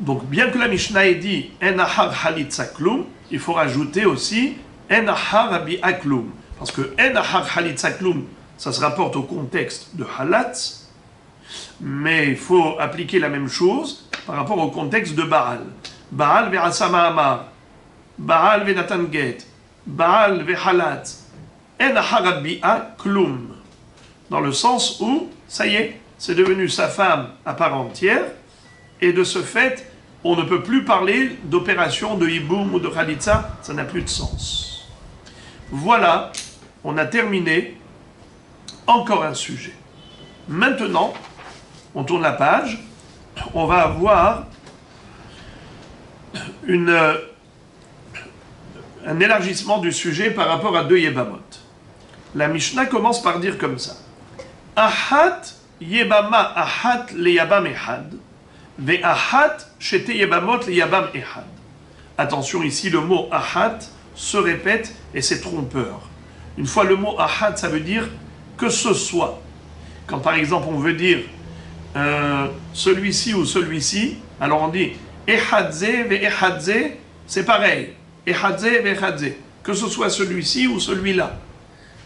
Donc bien que la Mishnah ait dit en ahar halitza klum, il faut rajouter aussi en ahar bi'a klum. Parce que en ahar halitza klum, ça se rapporte au contexte de halatz, mais il faut appliquer la même chose par rapport au contexte de Baal. Baal ve'asama amar, Baal ve'natan get, Baal ve'halatz, en ahar bi'a klum. Dans le sens où, ça y est, c'est devenu sa femme à part entière, et de ce fait, on ne peut plus parler d'opération de hiboum ou de khalitza, ça n'a plus de sens. Voilà, on a terminé encore un sujet. Maintenant, on tourne la page, on va avoir un élargissement du sujet par rapport à deux Yebamot. La Mishnah commence par dire comme ça. Ahat Yebama Ahat le Yabam Ehad, Ve Ahat Shete Yebamot le Yabam Ehad. Attention, ici le mot Ahat se répète et c'est trompeur. Une fois le mot Ahat, ça veut dire que ce soit. Quand par exemple on veut dire celui-ci ou celui-ci, alors on dit Ehadze ve Ehadze, c'est pareil. Ehadze ve Ehadze, que ce soit celui-ci ou celui-là.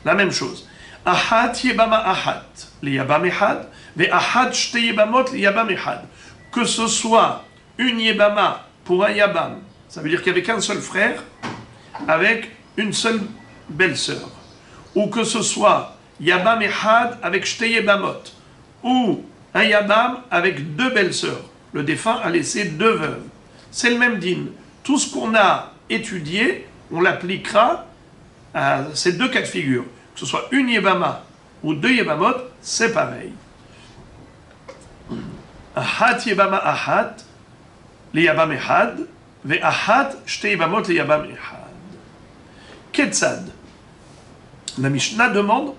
La même chose. Ahat Yebama Ahat, le Yabam Ehad, ve Ahat Shte Yebamot le Yabam Ehad. Que ce soit une Yebama pour un Yabam, ça veut dire qu'il n'y avait qu'un seul frère avec une seule belle-sœur. Ou que ce soit Yabam Ehad avec Shte Yebamot. Ou un Yabam avec deux belles-sœurs. Le défunt a laissé deux veuves. C'est le même din. Tout ce qu'on a étudié, on l'appliquera à ces deux cas de figure. Que ce soit une Yebama ou deux Yebamot, c'est pareil. Ahat Yebama Ahat, le Yabam Ehad, ve Ahat Shte Yebamot le Yabam Ehad. Ketzad. La Mishnah demande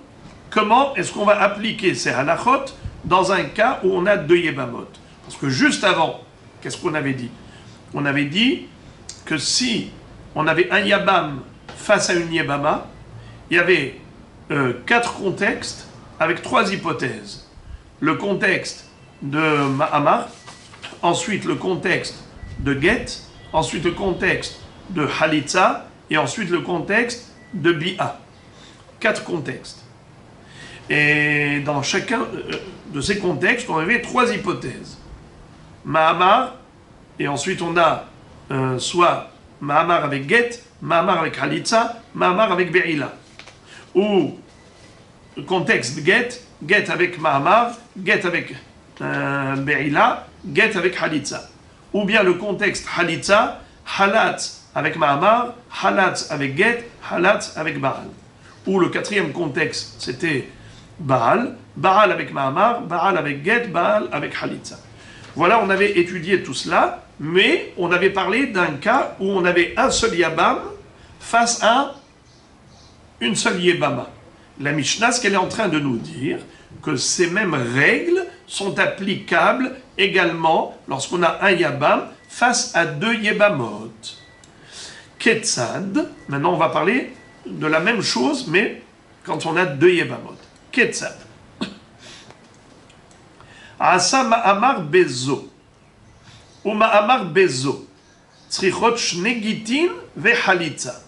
comment est-ce qu'on va appliquer ces halachot dans un cas où on a deux Yebamot. Parce que juste avant, qu'est-ce qu'on avait dit? On avait dit que si on avait un Yabam face à une Yebama, il y avait 4 contextes avec 3 hypothèses. Le contexte de Ma'amar, ensuite le contexte de Get, ensuite le contexte de Halitza, et ensuite le contexte de Bi'a. 4 contextes. Et dans chacun de ces contextes, on avait 3 hypothèses. Ma'amar, et ensuite on a soit Ma'amar avec Get, Ma'amar avec Halitza, Ma'amar avec Be'ila. Ou le contexte Get, Get avec Ma'amar, Get avec Be'ila, Get avec Halitza. Ou bien le contexte Halitza, Halatz avec Ma'amar, Halatz avec Get, Halatz avec Baal. Ou le 4e contexte, c'était Baal, Baal avec Ma'amar, Baal avec Get, Baal avec Halitza. Voilà, on avait étudié tout cela, mais on avait parlé d'un cas où on avait un seul Yabam face à une seule Yebama. La Mishnah, ce qu'elle est en train de nous dire, que ces mêmes règles sont applicables également lorsqu'on a un Yabam face à 2 Yebamot. Ketzad, maintenant on va parler de la même chose, mais quand on a 2 Yebamot. Ketzad. Asa ma'amar bezo. Ou ma'amar bezo. Tzrichot shnegitin vehalitza.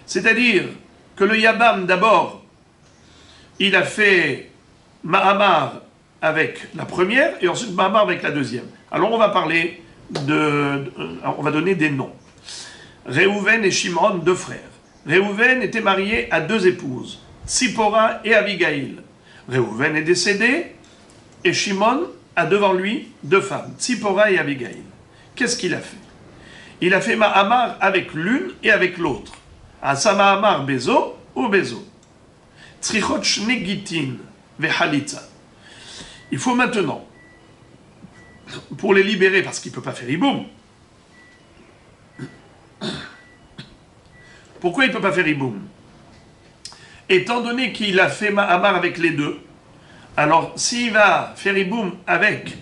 C'est-à-dire que le Yabam, d'abord, il a fait Ma'amar avec la première et ensuite Ma'amar avec la deuxième. Alors on va parler on va donner des noms. Réhouven et Shimron, 2 frères. Réhouven était marié à 2 épouses, Tzipora et Abigail. Réhouven est décédé et Shimon a devant lui 2 femmes, Tzipora et Abigail. Qu'est-ce qu'il a fait? Il a fait Ma'amar avec l'une et avec l'autre. Asa Ma'amar bezo ou bezo. Tzrichot shnegitin vehalitza. Il faut maintenant, pour les libérer, parce qu'il ne peut pas faire hiboum. Pourquoi il ne peut pas faire hiboum? Étant donné qu'il a fait Ma'amar avec les 2, alors s'il va faire hiboum avec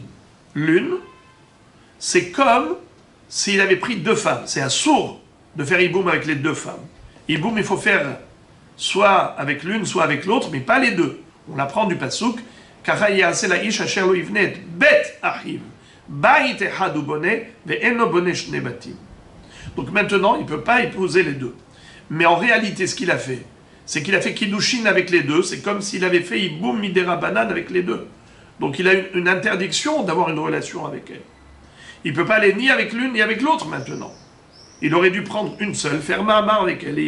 l'une, c'est comme s'il avait pris 2 femmes. C'est un sourd de faire hiboum avec les 2 femmes. Hiboum, il faut faire soit avec l'une, soit avec l'autre, mais pas les deux. On l'apprend du pasuk. Donc maintenant, il ne peut pas épouser les deux. Mais en réalité, ce qu'il a fait, c'est qu'il a fait Kiddushin avec les deux. C'est comme s'il avait fait Iboum Midera Banan avec les deux. Donc il a une interdiction d'avoir une relation avec elle. Il ne peut pas aller ni avec l'une ni avec l'autre maintenant. Il aurait dû prendre une seule, faire Mahamar avec elle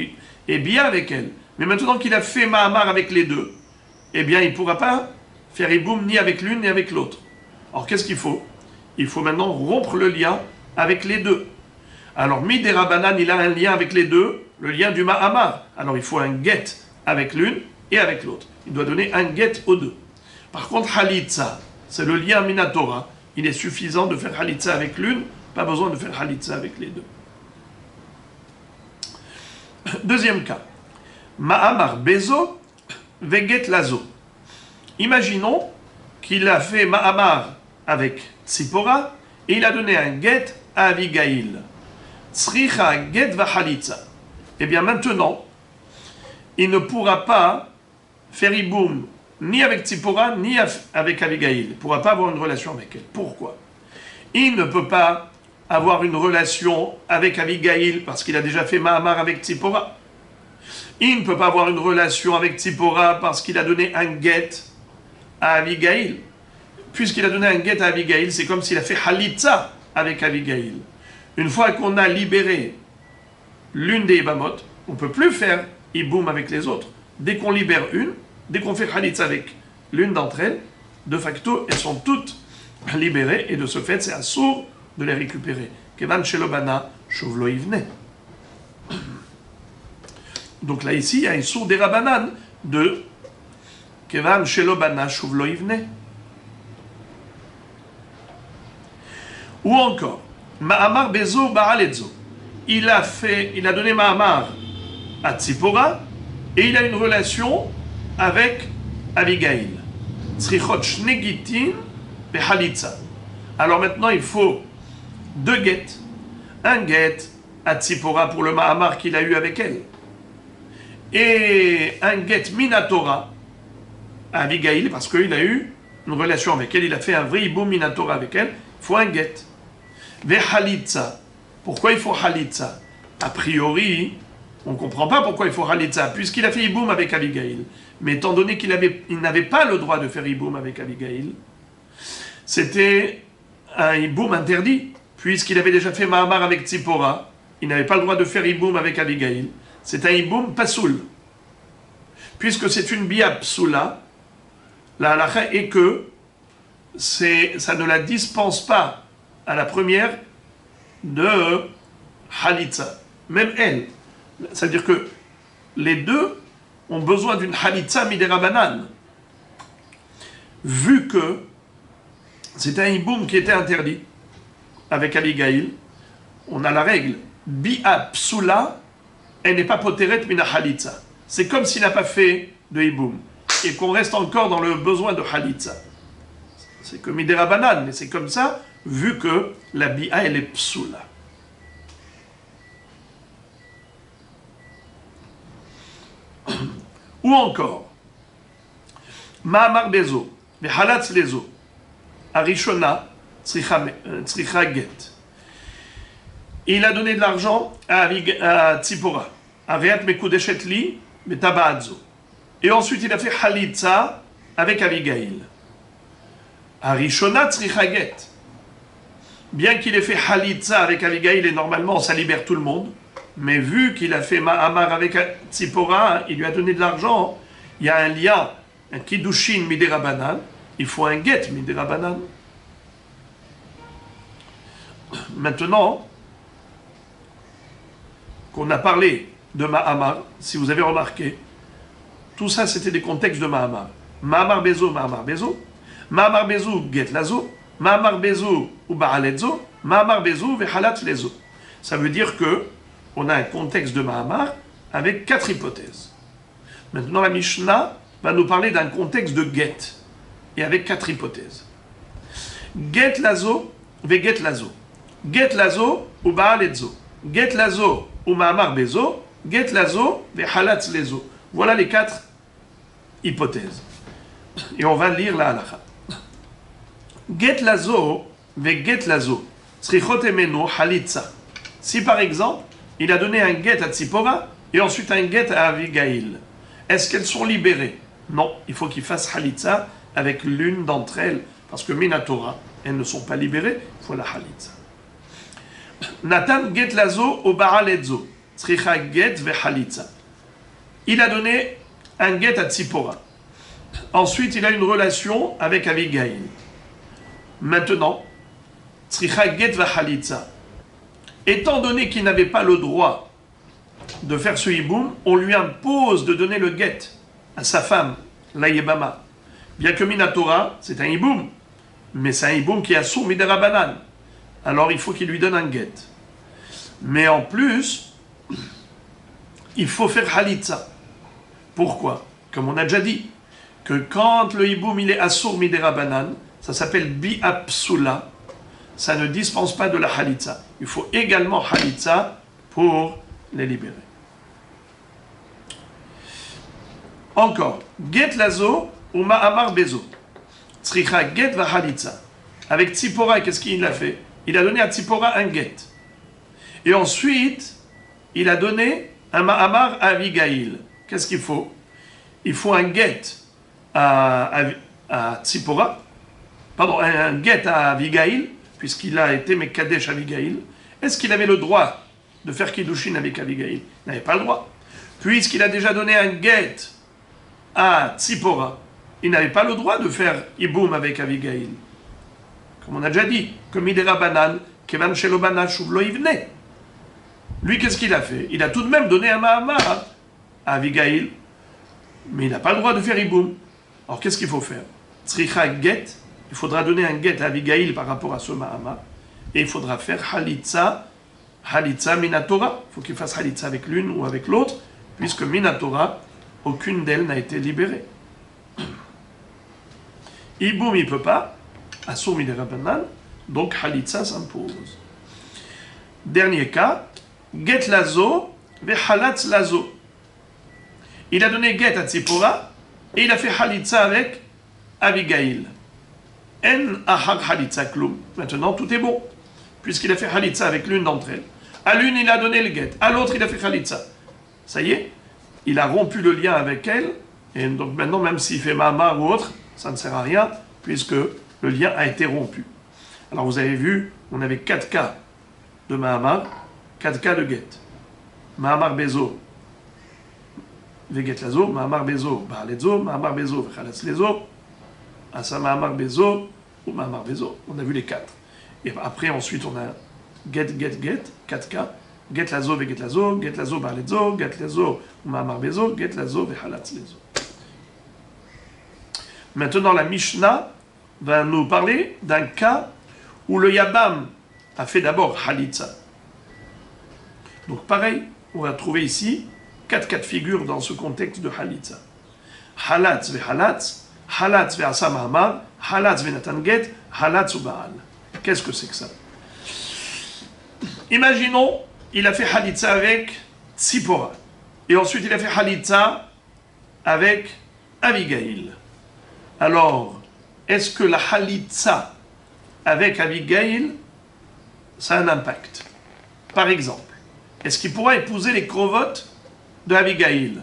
et bien avec elle. Mais maintenant qu'il a fait Mahamar avec les deux, eh bien il ne pourra pas faire Iboum ni avec l'une ni avec l'autre. Alors qu'est-ce qu'il faut? Il faut maintenant rompre le lien avec les deux. Alors Midera Banan, il a un lien avec les deux, le lien du Mahamar. Alors il faut un get avec l'une et avec l'autre. Il doit donner un get aux deux. Par contre, Halitza, c'est le lien Minatora. Il est suffisant de faire Halitza avec l'une, pas besoin de faire Halitza avec les deux. Deuxième cas. Mahamar Bezo, Veget Lazo. Imaginons qu'il a fait Mahamar avec Tzipora et il a donné un get à Abigail. Tzricha get va Halitza. Eh bien maintenant, il ne pourra pas faire Iboum ni avec Tzipora, ni avec Abigail. Il ne pourra pas avoir une relation avec elle. Pourquoi? Il ne peut pas avoir une relation avec Abigail parce qu'il a déjà fait Mahamar avec Tzipora. Il ne peut pas avoir une relation avec Tzipora parce qu'il a donné un get à Abigail. Puisqu'il a donné un get à Abigail, c'est comme s'il a fait Halitza avec Abigail. Une fois qu'on a libéré l'une des Ibamot, on ne peut plus faire Iboum avec les autres. Dès qu'on libère une, dès qu'on fait Halitza avec l'une d'entre elles, de facto, elles sont toutes libérées, et de ce fait, c'est assourd de les récupérer. Kevan Shelobana, Shovlo Ivne. Donc là, ici, il y a un sourd des Rabanan de Kevan Shelobana, Shovlo Ivne. Ou encore, Mahamar Bezo Baaledzo. Il a donné Mahamar à Tzipora, et il a une relation avec Abigail. Tzrichot Shnegitin Behalitza. Alors maintenant, il faut deux guets. Un guet à Tzipora pour le Mahamar qu'il a eu avec elle. Et un guet Minatora à Abigail, parce qu'il a eu une relation avec elle. Il a fait un vrai Iboum Minatora avec elle. Il faut un guet. Vehalitza. Pourquoi il faut Halitza? A priori, on ne comprend pas pourquoi il faut Halitza, puisqu'il a fait Iboum avec Abigail. Mais étant donné qu'il n'avait pas le droit de faire Iboum avec Abigail, c'était un Iboum interdit, puisqu'il avait déjà fait Mahamar avec Tzipora, il n'avait pas le droit de faire Iboum avec Abigail. C'est un Iboum Pasoul. Puisque c'est une Bia Psoula, la halakha est que ça ne la dispense pas à la première de Halitza. Même elle. Ça veut dire que les deux ont besoin d'une Halitza Midera Banan. Vu que c'était un Iboum qui était interdit avec Abigail, on a la règle Bia Psoula, elle n'est pas poteret mina Halitza. C'est comme s'il n'a pas fait de Iboum et qu'on reste encore dans le besoin de Halitza. C'est que Midera Banan, mais c'est comme ça, vu que la Bia elle est Psoula. Ou encore, Mahamar Bezo, Vehalatz Lezo, Arishona, Tzricha Get. Il a donné de l'argent à Tzipora, à Reat Mekudeshet Li, Metabadzo. Et ensuite il a fait Halitza avec Abigail. Arishona Tzricha Get. Bien qu'il ait fait Halitza avec Abigail, et normalement ça libère tout le monde, mais vu qu'il a fait Mahamar avec Tzipora, il lui a donné de l'argent, il y a un lien, un Kiddushin Midera Banan, il faut un get Midera Banan. Maintenant qu'on a parlé de Mahamar, si vous avez remarqué, tout ça c'était des contextes de Mahamar. Mahamar Bezo, Mahamar Bezo, Mahamar Bezo, get Lazo, Mahamar Bezo ou Baaledzo, Mahamar Bezo, Vehalat Lezo. Ça veut dire que on a un contexte de Mahamar avec 4 hypothèses. Maintenant, la Mishnah va nous parler d'un contexte de get, et avec 4 hypothèses. Get Lazo, ve get Lazo. Get Lazo ou Baaledzo. Get Lazo ou Mahamar Bezo. Get Lazo, ve Halatz Lezo. Voilà les 4 hypothèses. Et on va lire la halakha. Get lazo ve get lazo. Tzrichot emenu halitza. Si par exemple, il a donné un get à Tzipora et ensuite un get à Avigail, est-ce qu'elles sont libérées? Non, il faut qu'il fasse halitza avec l'une d'entre elles, parce que Minatora, elles ne sont pas libérées, il faut la halitza. Nathan get lazo au baraletzo. Tzricha get ve halitza. Il a donné un get à Tzipora. Ensuite, il a une relation avec Avigail. Maintenant, tzricha get va halitza. Étant donné qu'il n'avait pas le droit de faire ce hiboum, on lui impose de donner le get à sa femme, la Yebama. Bien que Minatora, c'est un hiboum, mais c'est un hiboum qui est assour miderabanan. Alors il faut qu'il lui donne un get. Mais en plus, il faut faire halitza. Pourquoi? Comme on a déjà dit, que quand le hiboum il est assour miderabanan, ça s'appelle bi'apsula, ça ne dispense pas de la halitza. Il faut également halitza pour les libérer. Encore, get lazo ou ma'amar bezo. Tzricha get va halitza. Avec Tzipora, qu'est-ce qu'il a fait? Il a donné à Tzipora un get. Et ensuite, il a donné un ma'amar à Avigail. Qu'est-ce qu'il faut? Il faut un get à Tzipora, pardon, un get à Avigail, puisqu'il a été Mekadesh Avigail. Est-ce qu'il avait le droit de faire Kiddushin avec Avigail? Il n'avait pas le droit. Puisqu'il a déjà donné un get à Tzipora, il n'avait pas le droit de faire Iboum avec Avigail. Comme on a déjà dit, comme Midera Banan, Kevan Shelobana Shuvlo Ivne. Lui, qu'est-ce qu'il a fait? Il a tout de même donné un Mahamar à Avigail, mais il n'a pas le droit de faire Iboum. Alors qu'est-ce qu'il faut faire? Tzricha get, il faudra donner un get à Avigail par rapport à ce Mahamar, et il faudra faire Halitza Minatora. Il faut qu'il fasse Halitza avec l'une ou avec l'autre, puisque Minatora, aucune d'elles n'a été libérée. Iboum, il ne peut pas, Assour Midera Banan, donc Halitza s'impose. Dernier cas, get lazo, ve halatz lazo. Il a donné get à Tzipora et il a fait halitza avec Abigail. En ahar halitza klum. Maintenant tout est bon, puisqu'il a fait halitza avec l'une d'entre elles. À l'une il a donné le get, à l'autre il a fait halitza. Ça y est, il a rompu le lien avec elle, et donc maintenant même s'il fait mama ou autre, ça ne sert à rien, puisque le lien a été rompu. Alors vous avez vu, on avait 4 cas de Mahamar, 4 cas de get. Mahamar Bezo, Veget Lazo, Mahamar Bezo, Baalezo, Mahamar Bezo, Vechalatz Lezo, Asa Mahamar Bezo, ou Mahamar Bezo. On a vu les 4. Et après, ensuite, on a get, 4 cas. Get Lazo, Veget Lazo, Get Lazo, Baalezo, Get Lazo, Mahamar Bezo, Get Lazo, Vechalatz Lezo. Maintenant, la Mishnah va nous parler d'un cas où le Yabam a fait d'abord Halitza. Donc pareil, on va trouver ici 4 cas de figure dans ce contexte de Halitza. Halatz ve Halatz, Halatz ve Asa Mahamar, Halatz ve Natan Get, Halatz ou Baal. Qu'est-ce que c'est que ça? Imaginons, il a fait Halitza avec Tzipora. Et ensuite il a fait Halitza avec Abigail. Alors, est-ce que la Halitza avec Abigail, ça a un impact? Par exemple, est-ce qu'il pourra épouser les krovotes de Abigail?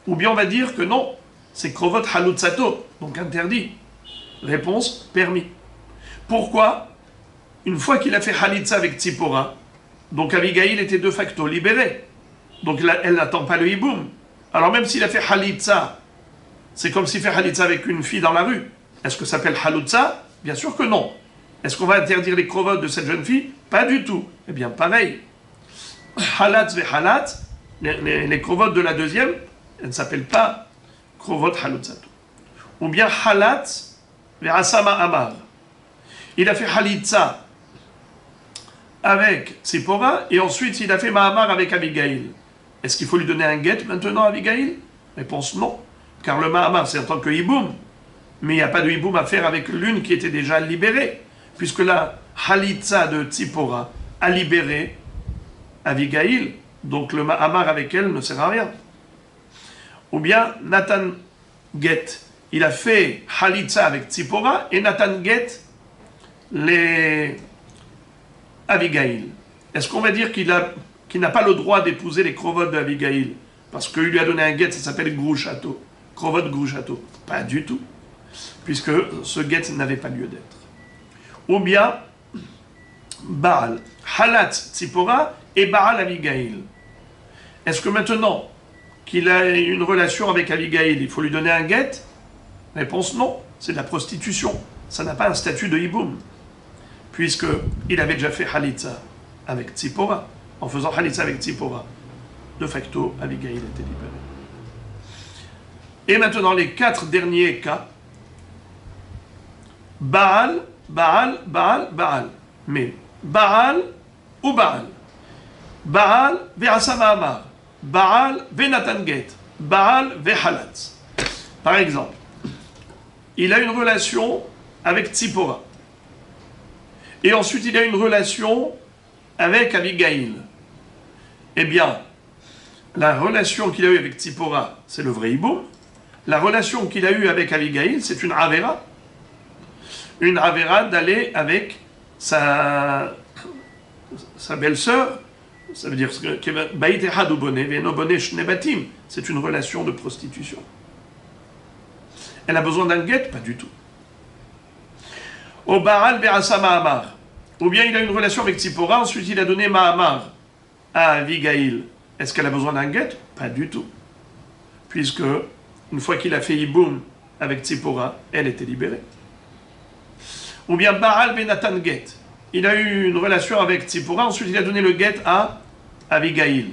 Ou bien on va dire que non, c'est krovot halutzato, donc interdit. Réponse, permis. Pourquoi? Une fois qu'il a fait Halitza avec Tzipora, donc Abigail était de facto libérée. Donc elle n'attend pas le hiboum. Alors même s'il a fait Halitza, c'est comme s'il fait Halitza avec une fille dans la rue. Est-ce que ça s'appelle Halutza? Bien sûr que non. Est-ce qu'on va interdire les krovot de cette jeune fille? Pas du tout. Eh bien pareil. Halatz ve Halatz, les krovot de la deuxième, elles ne s'appellent pas krovot halutzato. Ou bien Halatz ve Asama Amar. Il a fait Halitza avec Tzipora et ensuite il a fait Mahamar avec Abigail. Est-ce qu'il faut lui donner un get maintenant à Abigail? Réponse non. Car le Mahamar c'est en tant que hiboum. Mais il n'y a pas de hiboum à faire avec l'une qui était déjà libérée. Puisque la Halitza de Tzipora a libéré Abigail, donc le Mahamar avec elle ne sert à rien. Ou bien Nathan Get, il a fait Halitza avec Tzipora et Nathan Get les Abigail. Est-ce qu'on va dire qu'il n'a pas le droit d'épouser les Krovot de Abigail parce qu'il lui a donné un get, ça s'appelle Grushato, Krovot Grushato? Pas du tout, puisque ce get n'avait pas lieu d'être. Ou bien Baal, Halat Tzipora et Baal Abigail. Est-ce que maintenant qu'il a une relation avec Abigail, il faut lui donner un get? Réponse non, c'est de la prostitution. Ça n'a pas un statut de hiboum, puisqu'il avait déjà fait Halitza avec Tzipora. En faisant Halitza avec Tzipora, de facto, Abigail était libérée. Et maintenant, les 4 derniers cas. Baal, Baal, Baal, Baal. Mais Baal ou Baal. Baal ve'asa ma'amar. Baal ve'natan get. Baal ve'halatz. Par exemple, il a une relation avec Tzipora. Et ensuite, il a une relation avec Abigail. Eh bien, la relation qu'il a eue avec Tzipora, c'est le vrai hiboum. La relation qu'il a eue avec Abigail, c'est une avera. Une avera d'aller avec sa belle-sœur. Ça veut dire que c'est une relation de prostitution. Elle a besoin d'un guet? Pas du tout. Au Baal Be'asa Ma'amar. Ou bien il a une relation avec Tzipora, ensuite il a donné Ma'amar à Abigail. Est-ce qu'elle a besoin d'un guet? Pas du tout. Puisque, une fois qu'il a fait Iboum avec Tzipora, elle était libérée. Ou bien Baal Benatan Get. Il a eu une relation avec Tzipora, ensuite il a donné le guet à Abigail.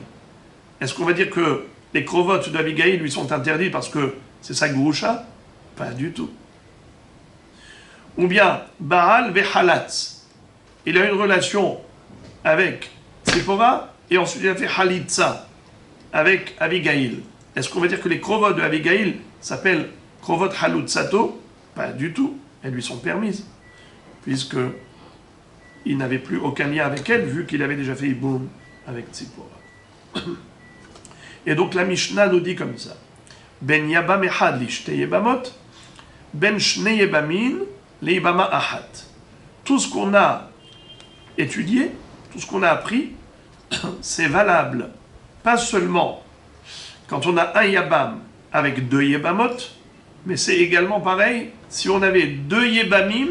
Est-ce qu'on va dire que les crovotes d'Abigail lui sont interdits parce que c'est sa groucha? Pas du tout. Ou bien Baal Vehalatz. Il a eu une relation avec Tzipora et ensuite il a fait Halitza avec Abigail. Est-ce qu'on va dire que les crovotes de Abigail s'appellent Krovot Halutzato? Pas du tout. Elles lui sont permises, puisque il n'avait plus aucun lien avec elle, vu qu'il avait déjà fait Iboum avec Tzipora. Et donc la Mishnah nous dit comme ça: Ben yabam echad li shte yebamot, ben shne yebamin le yebama ahat. Tout ce qu'on a étudié, tout ce qu'on a appris, c'est valable, pas seulement quand on a un yabam avec 2 yebamot, mais c'est également pareil si on avait 2 yebamim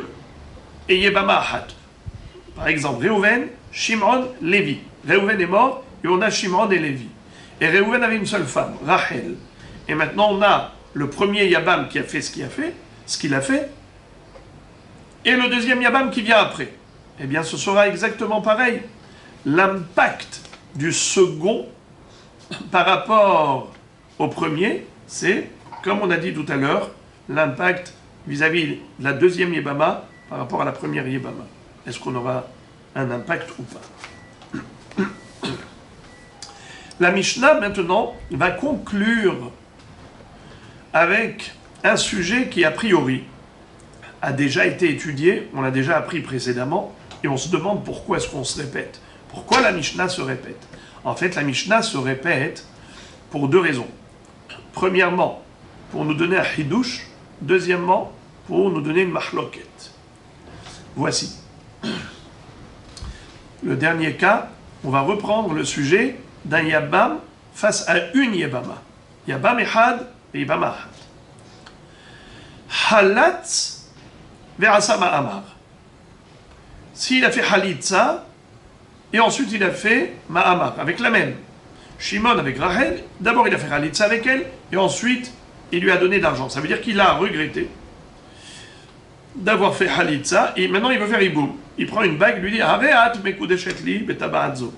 et yebama ahat. Par exemple, Réhouven, Shimon, Lévi. Réhouven est mort et on a Shimon et Lévi. Et Réhouven avait une seule femme, Rachel. Et maintenant on a le premier yabam qui a fait ce qu'il a fait, et le deuxième yabam qui vient après. Eh bien, ce sera exactement pareil. L'impact du second par rapport au premier, c'est, comme on a dit tout à l'heure, l'impact vis-à-vis de la deuxième yebama par rapport à la première yebama. Est-ce qu'on aura un impact ou pas? La Mishnah, maintenant, va conclure avec un sujet qui, a priori, a déjà été étudié, on l'a déjà appris précédemment, et on se demande pourquoi est-ce qu'on se répète. Pourquoi la Mishnah se répète? En fait, la Mishnah se répète pour 2 raisons. Premièrement, pour nous donner un hidouche. Deuxièmement, pour nous donner une mahloket. Voici. Le dernier cas, on va reprendre le sujet d'un yabam face à une yebama. Yabam echad et yebama ahad. Halatz ve'asa ma'amar. S'il a fait halitza, et ensuite il a fait ma'amar, avec la même. Shimon avec Rachel, d'abord il a fait halitza avec elle, et ensuite il lui a donné de l'argent. Ça veut dire qu'il a regretté d'avoir fait halitza, et maintenant il veut faire iboum. Il prend une bague, il lui dit Hareat mekudeshet li betaba'adzo.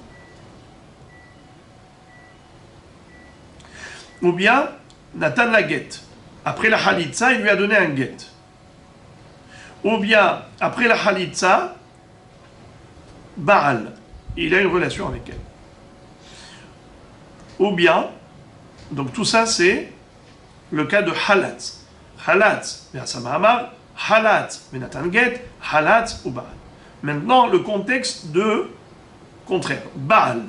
Ou bien Nathan la get. Après la halitza, il lui a donné un get. Ou bien après la halitza, Baal. Il a une relation avec elle. Ou bien, donc tout ça c'est le cas de halatz. Halatz, ve'asa ma'amar, halatz, ve'natan get, halatz ou Baal. Maintenant, le contexte de contraire, Baal.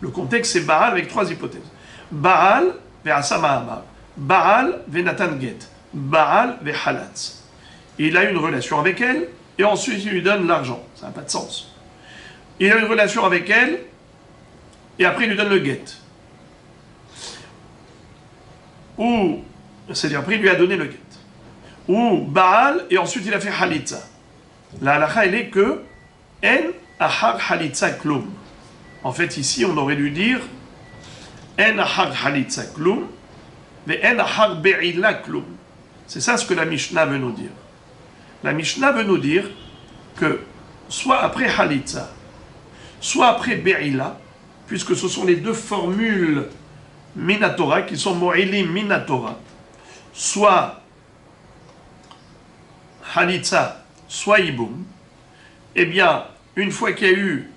Le contexte c'est Baal avec 3 hypothèses. Baal, ve'asa ma'amar. Baal venatan get. Baal vehalatz. Il a une relation avec elle, et ensuite il lui donne l'argent. Ça n'a pas de sens. Il a une relation avec elle, et après il lui donne le get. Ou, c'est-à-dire après il lui a donné le get. Ou Baal, et ensuite il a fait Halitza. La halakha, elle est que En ahar Halitza klum. En fait, ici, on aurait dû dire En ahar Halitza klum, mais En ahar Be'ila klum. C'est ça ce que la Mishnah veut nous dire. La Mishnah veut nous dire que soit après Halitza, soit après Be'ila, puisque ce sont les deux formules Minatora qui sont Mo'ilim Minatora, soit Halitza, soit Iboum, eh bien, une fois qu'il y a eu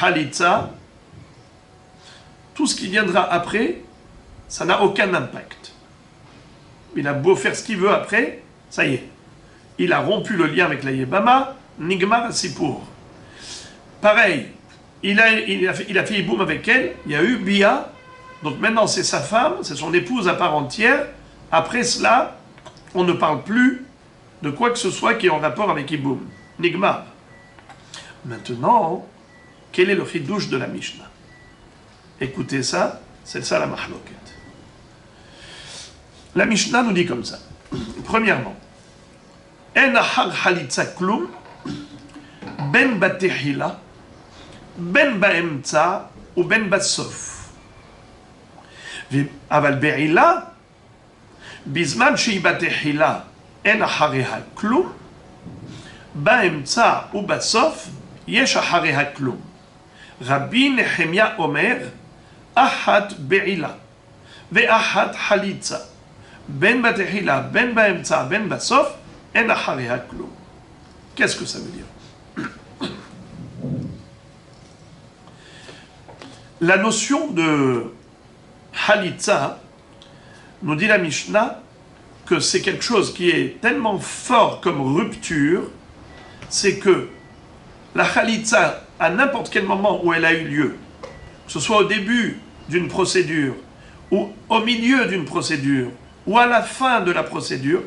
Halitza, tout ce qui viendra après, ça n'a aucun impact. Il a beau faire ce qu'il veut après, ça y est. Il a rompu le lien avec la Yebama, Nigmar Sipur. Pareil, il a fait Iboum avec elle, il y a eu Bia, donc maintenant c'est sa femme, c'est son épouse à part entière. Après cela, on ne parle plus de quoi que ce soit qui est en rapport avec Iboum. Nigmar. Maintenant, quel est le chidouche de la Mishnah? Écoutez ça, c'est ça la mahloket. La Mishnah nous dit comme ça. Premièrement, En ahar halitza klum, ben batehila, ben baemtza, ou ben basof. Aval be'ila, bizman shehi batehila, En ahareha klum, באמצע ובסוף יש אחריה כלום. רבי נחמיה אומר, אחת בעילה ואחת חליצה. בין בתחילה, בין באמצע, בין בסוף, אין אחריה כלום. Qu'est-ce que ça veut dire? La notion de Halitza, nous dit la Mishnah, que c'est quelque chose qui est tellement fort comme rupture, c'est que la Halitza, à n'importe quel moment où elle a eu lieu, que ce soit au début d'une procédure, ou au milieu d'une procédure, ou à la fin de la procédure,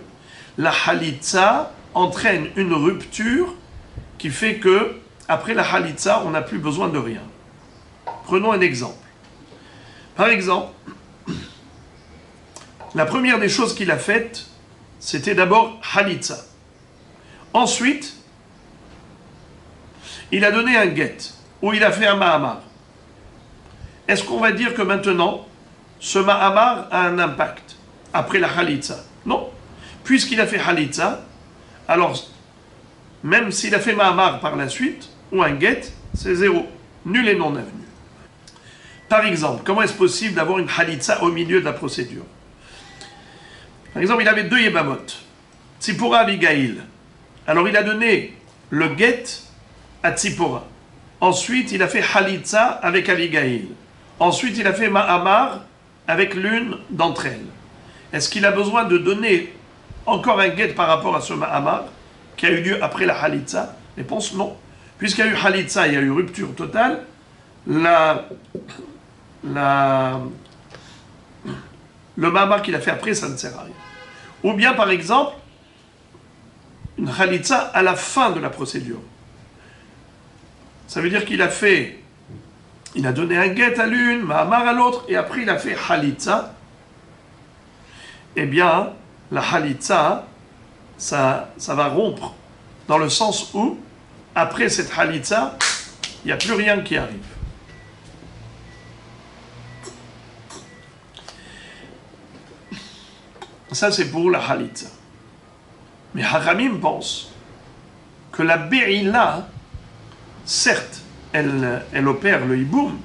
la Halitza entraîne une rupture qui fait que, après la Halitza, on n'a plus besoin de rien. Prenons un exemple. Par exemple, la première des choses qu'il a faites, c'était d'abord Halitza. Ensuite, il a donné un get, ou il a fait un Mahamar. Est-ce qu'on va dire que maintenant, ce Mahamar a un impact après la Halitza? Non. Puisqu'il a fait Halitza, alors, même s'il a fait Mahamar par la suite, ou un get, c'est zéro. Nul et non avenu. Par exemple, comment est-ce possible d'avoir une Halitza au milieu de la procédure? Par exemple, il avait deux Yebamot, Tzipora Abigail. Alors il a donné le get à Tzipora. Ensuite, il a fait Halitza avec Abigail. Ensuite, il a fait Mahamar avec l'une d'entre elles. Est-ce qu'il a besoin de donner encore un get par rapport à ce Mahamar qui a eu lieu après la Halitza? Réponse non. Puisqu'il y a eu Halitza, il y a eu rupture totale. Le Mahamar qu'il a fait après, ça ne sert à rien. Ou bien, par exemple, une Halitza à la fin de la procédure. Ça veut dire qu'il a donné un get à l'une, Mahamar à l'autre, et après il a fait Halitza. Eh bien, la Halitza, ça va rompre, dans le sens où, après cette Halitza, il n'y a plus rien qui arrive. Ça, c'est pour la Halitza. Mais Haramim pense que la Be'ila, certes, elle opère le Hiboum,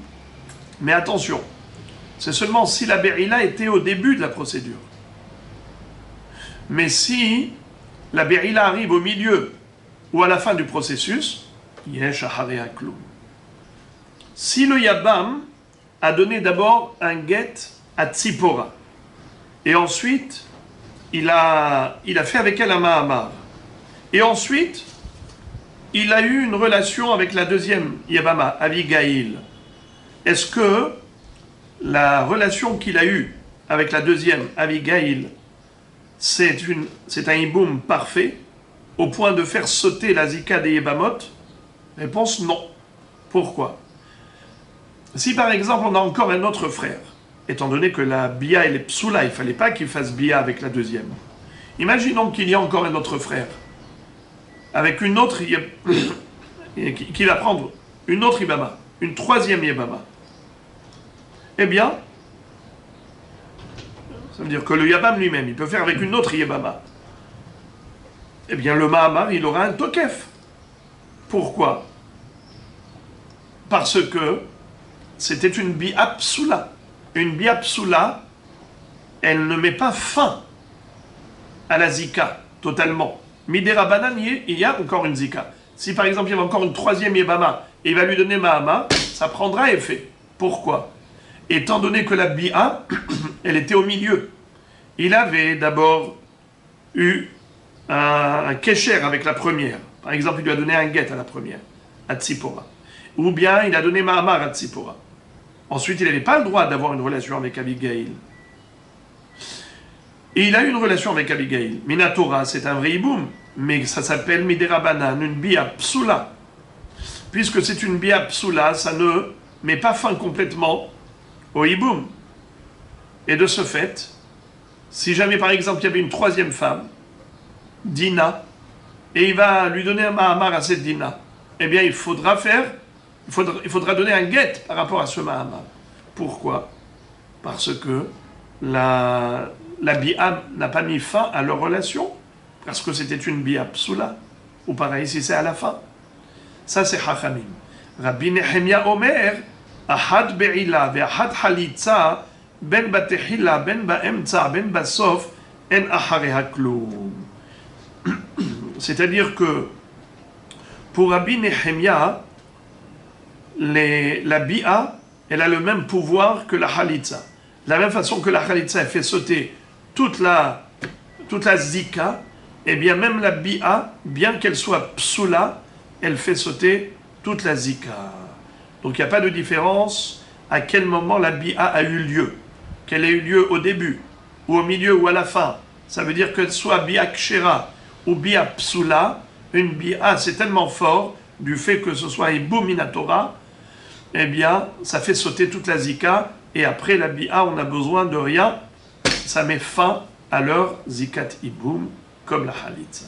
mais attention, c'est seulement si la Be'ila était au début de la procédure. Mais si la Be'ila arrive au milieu ou à la fin du processus, Yesh Ahareha Klum. Si le Yabam a donné d'abord un get à Tzipora, et ensuite, il a fait avec elle un Mahamar. Et ensuite, il a eu une relation avec la deuxième Yabama, Abigail. Est-ce que la relation qu'il a eue avec la deuxième, Abigail, c'est un hiboum parfait, au point de faire sauter la zika des Yébamot? Réponse non. Pourquoi? Si par exemple on a encore un autre frère, étant donné que la bia elle est psoula, il ne fallait pas qu'il fasse bia avec la deuxième. Imaginons qu'il y a encore un autre frère, avec une autre, qui va prendre une autre Ibama, une troisième Yébama. Eh bien, ça veut dire que le Yabam lui-même, il peut faire avec une autre Yébama. Eh bien, le Mahamar, il aura un Tokef. Pourquoi? Parce que c'était une Bia Psoula. Une Bia Psoula, elle ne met pas fin à la Zika, totalement. Midera Banan, il y a encore une Zika. Si par exemple, il y avait encore une troisième Yébama, et il va lui donner Mahama, ça prendra effet. Pourquoi? Étant donné que la Bia, elle était au milieu. Il avait d'abord eu un Kesher avec la première. Par exemple, il lui a donné un Get à la première, à Tzipora. Ou bien il a donné Mahamar à Tzipora. Ensuite, il n'avait pas le droit d'avoir une relation avec Abigail. Et il a eu une relation avec Abigail. Minatora, c'est un vrai hiboum, mais ça s'appelle Miderabanan, une bia psoula. Puisque c'est une bia psoula, ça ne met pas fin complètement au hiboum. Et de ce fait, si jamais par exemple il y avait une troisième femme, Dina, et il va lui donner un Mahamar à cette Dina, eh bien il faudra donner un get par rapport à ce Mahamar. Pourquoi? Parce que la Bia n'a pas mis fin à leur relation, parce que c'était une Bia psoula, ou pareil si c'est à la fin. Ça c'est Chachamim. Rabbi Nehemia Omer, Ahad Be'ila ve'ahad Halitza, ben Batehila, ben Ba'emtza, ben Basof, en Ahareha Klum. C'est-à-dire que pour Rabbi Nehemia, la Bia, elle a le même pouvoir que la Halitza. De la même façon que la Halitza fait sauter toute la Zika, et bien même la Bia, bien qu'elle soit psoula, elle fait sauter toute la Zika. Donc il n'y a pas de différence à quel moment la Bia a eu lieu. Qu'elle ait eu lieu au début, ou au milieu, ou à la fin. Ça veut dire qu'elle soit Bia Kshera ou Bia Psoula, une Bia, c'est tellement fort du fait que ce soit Iboum Minatora, eh bien, ça fait sauter toute la Zika, et après la Bia, on n'a besoin de rien, ça met fin à leur Zikat Iboum, comme la Halitza.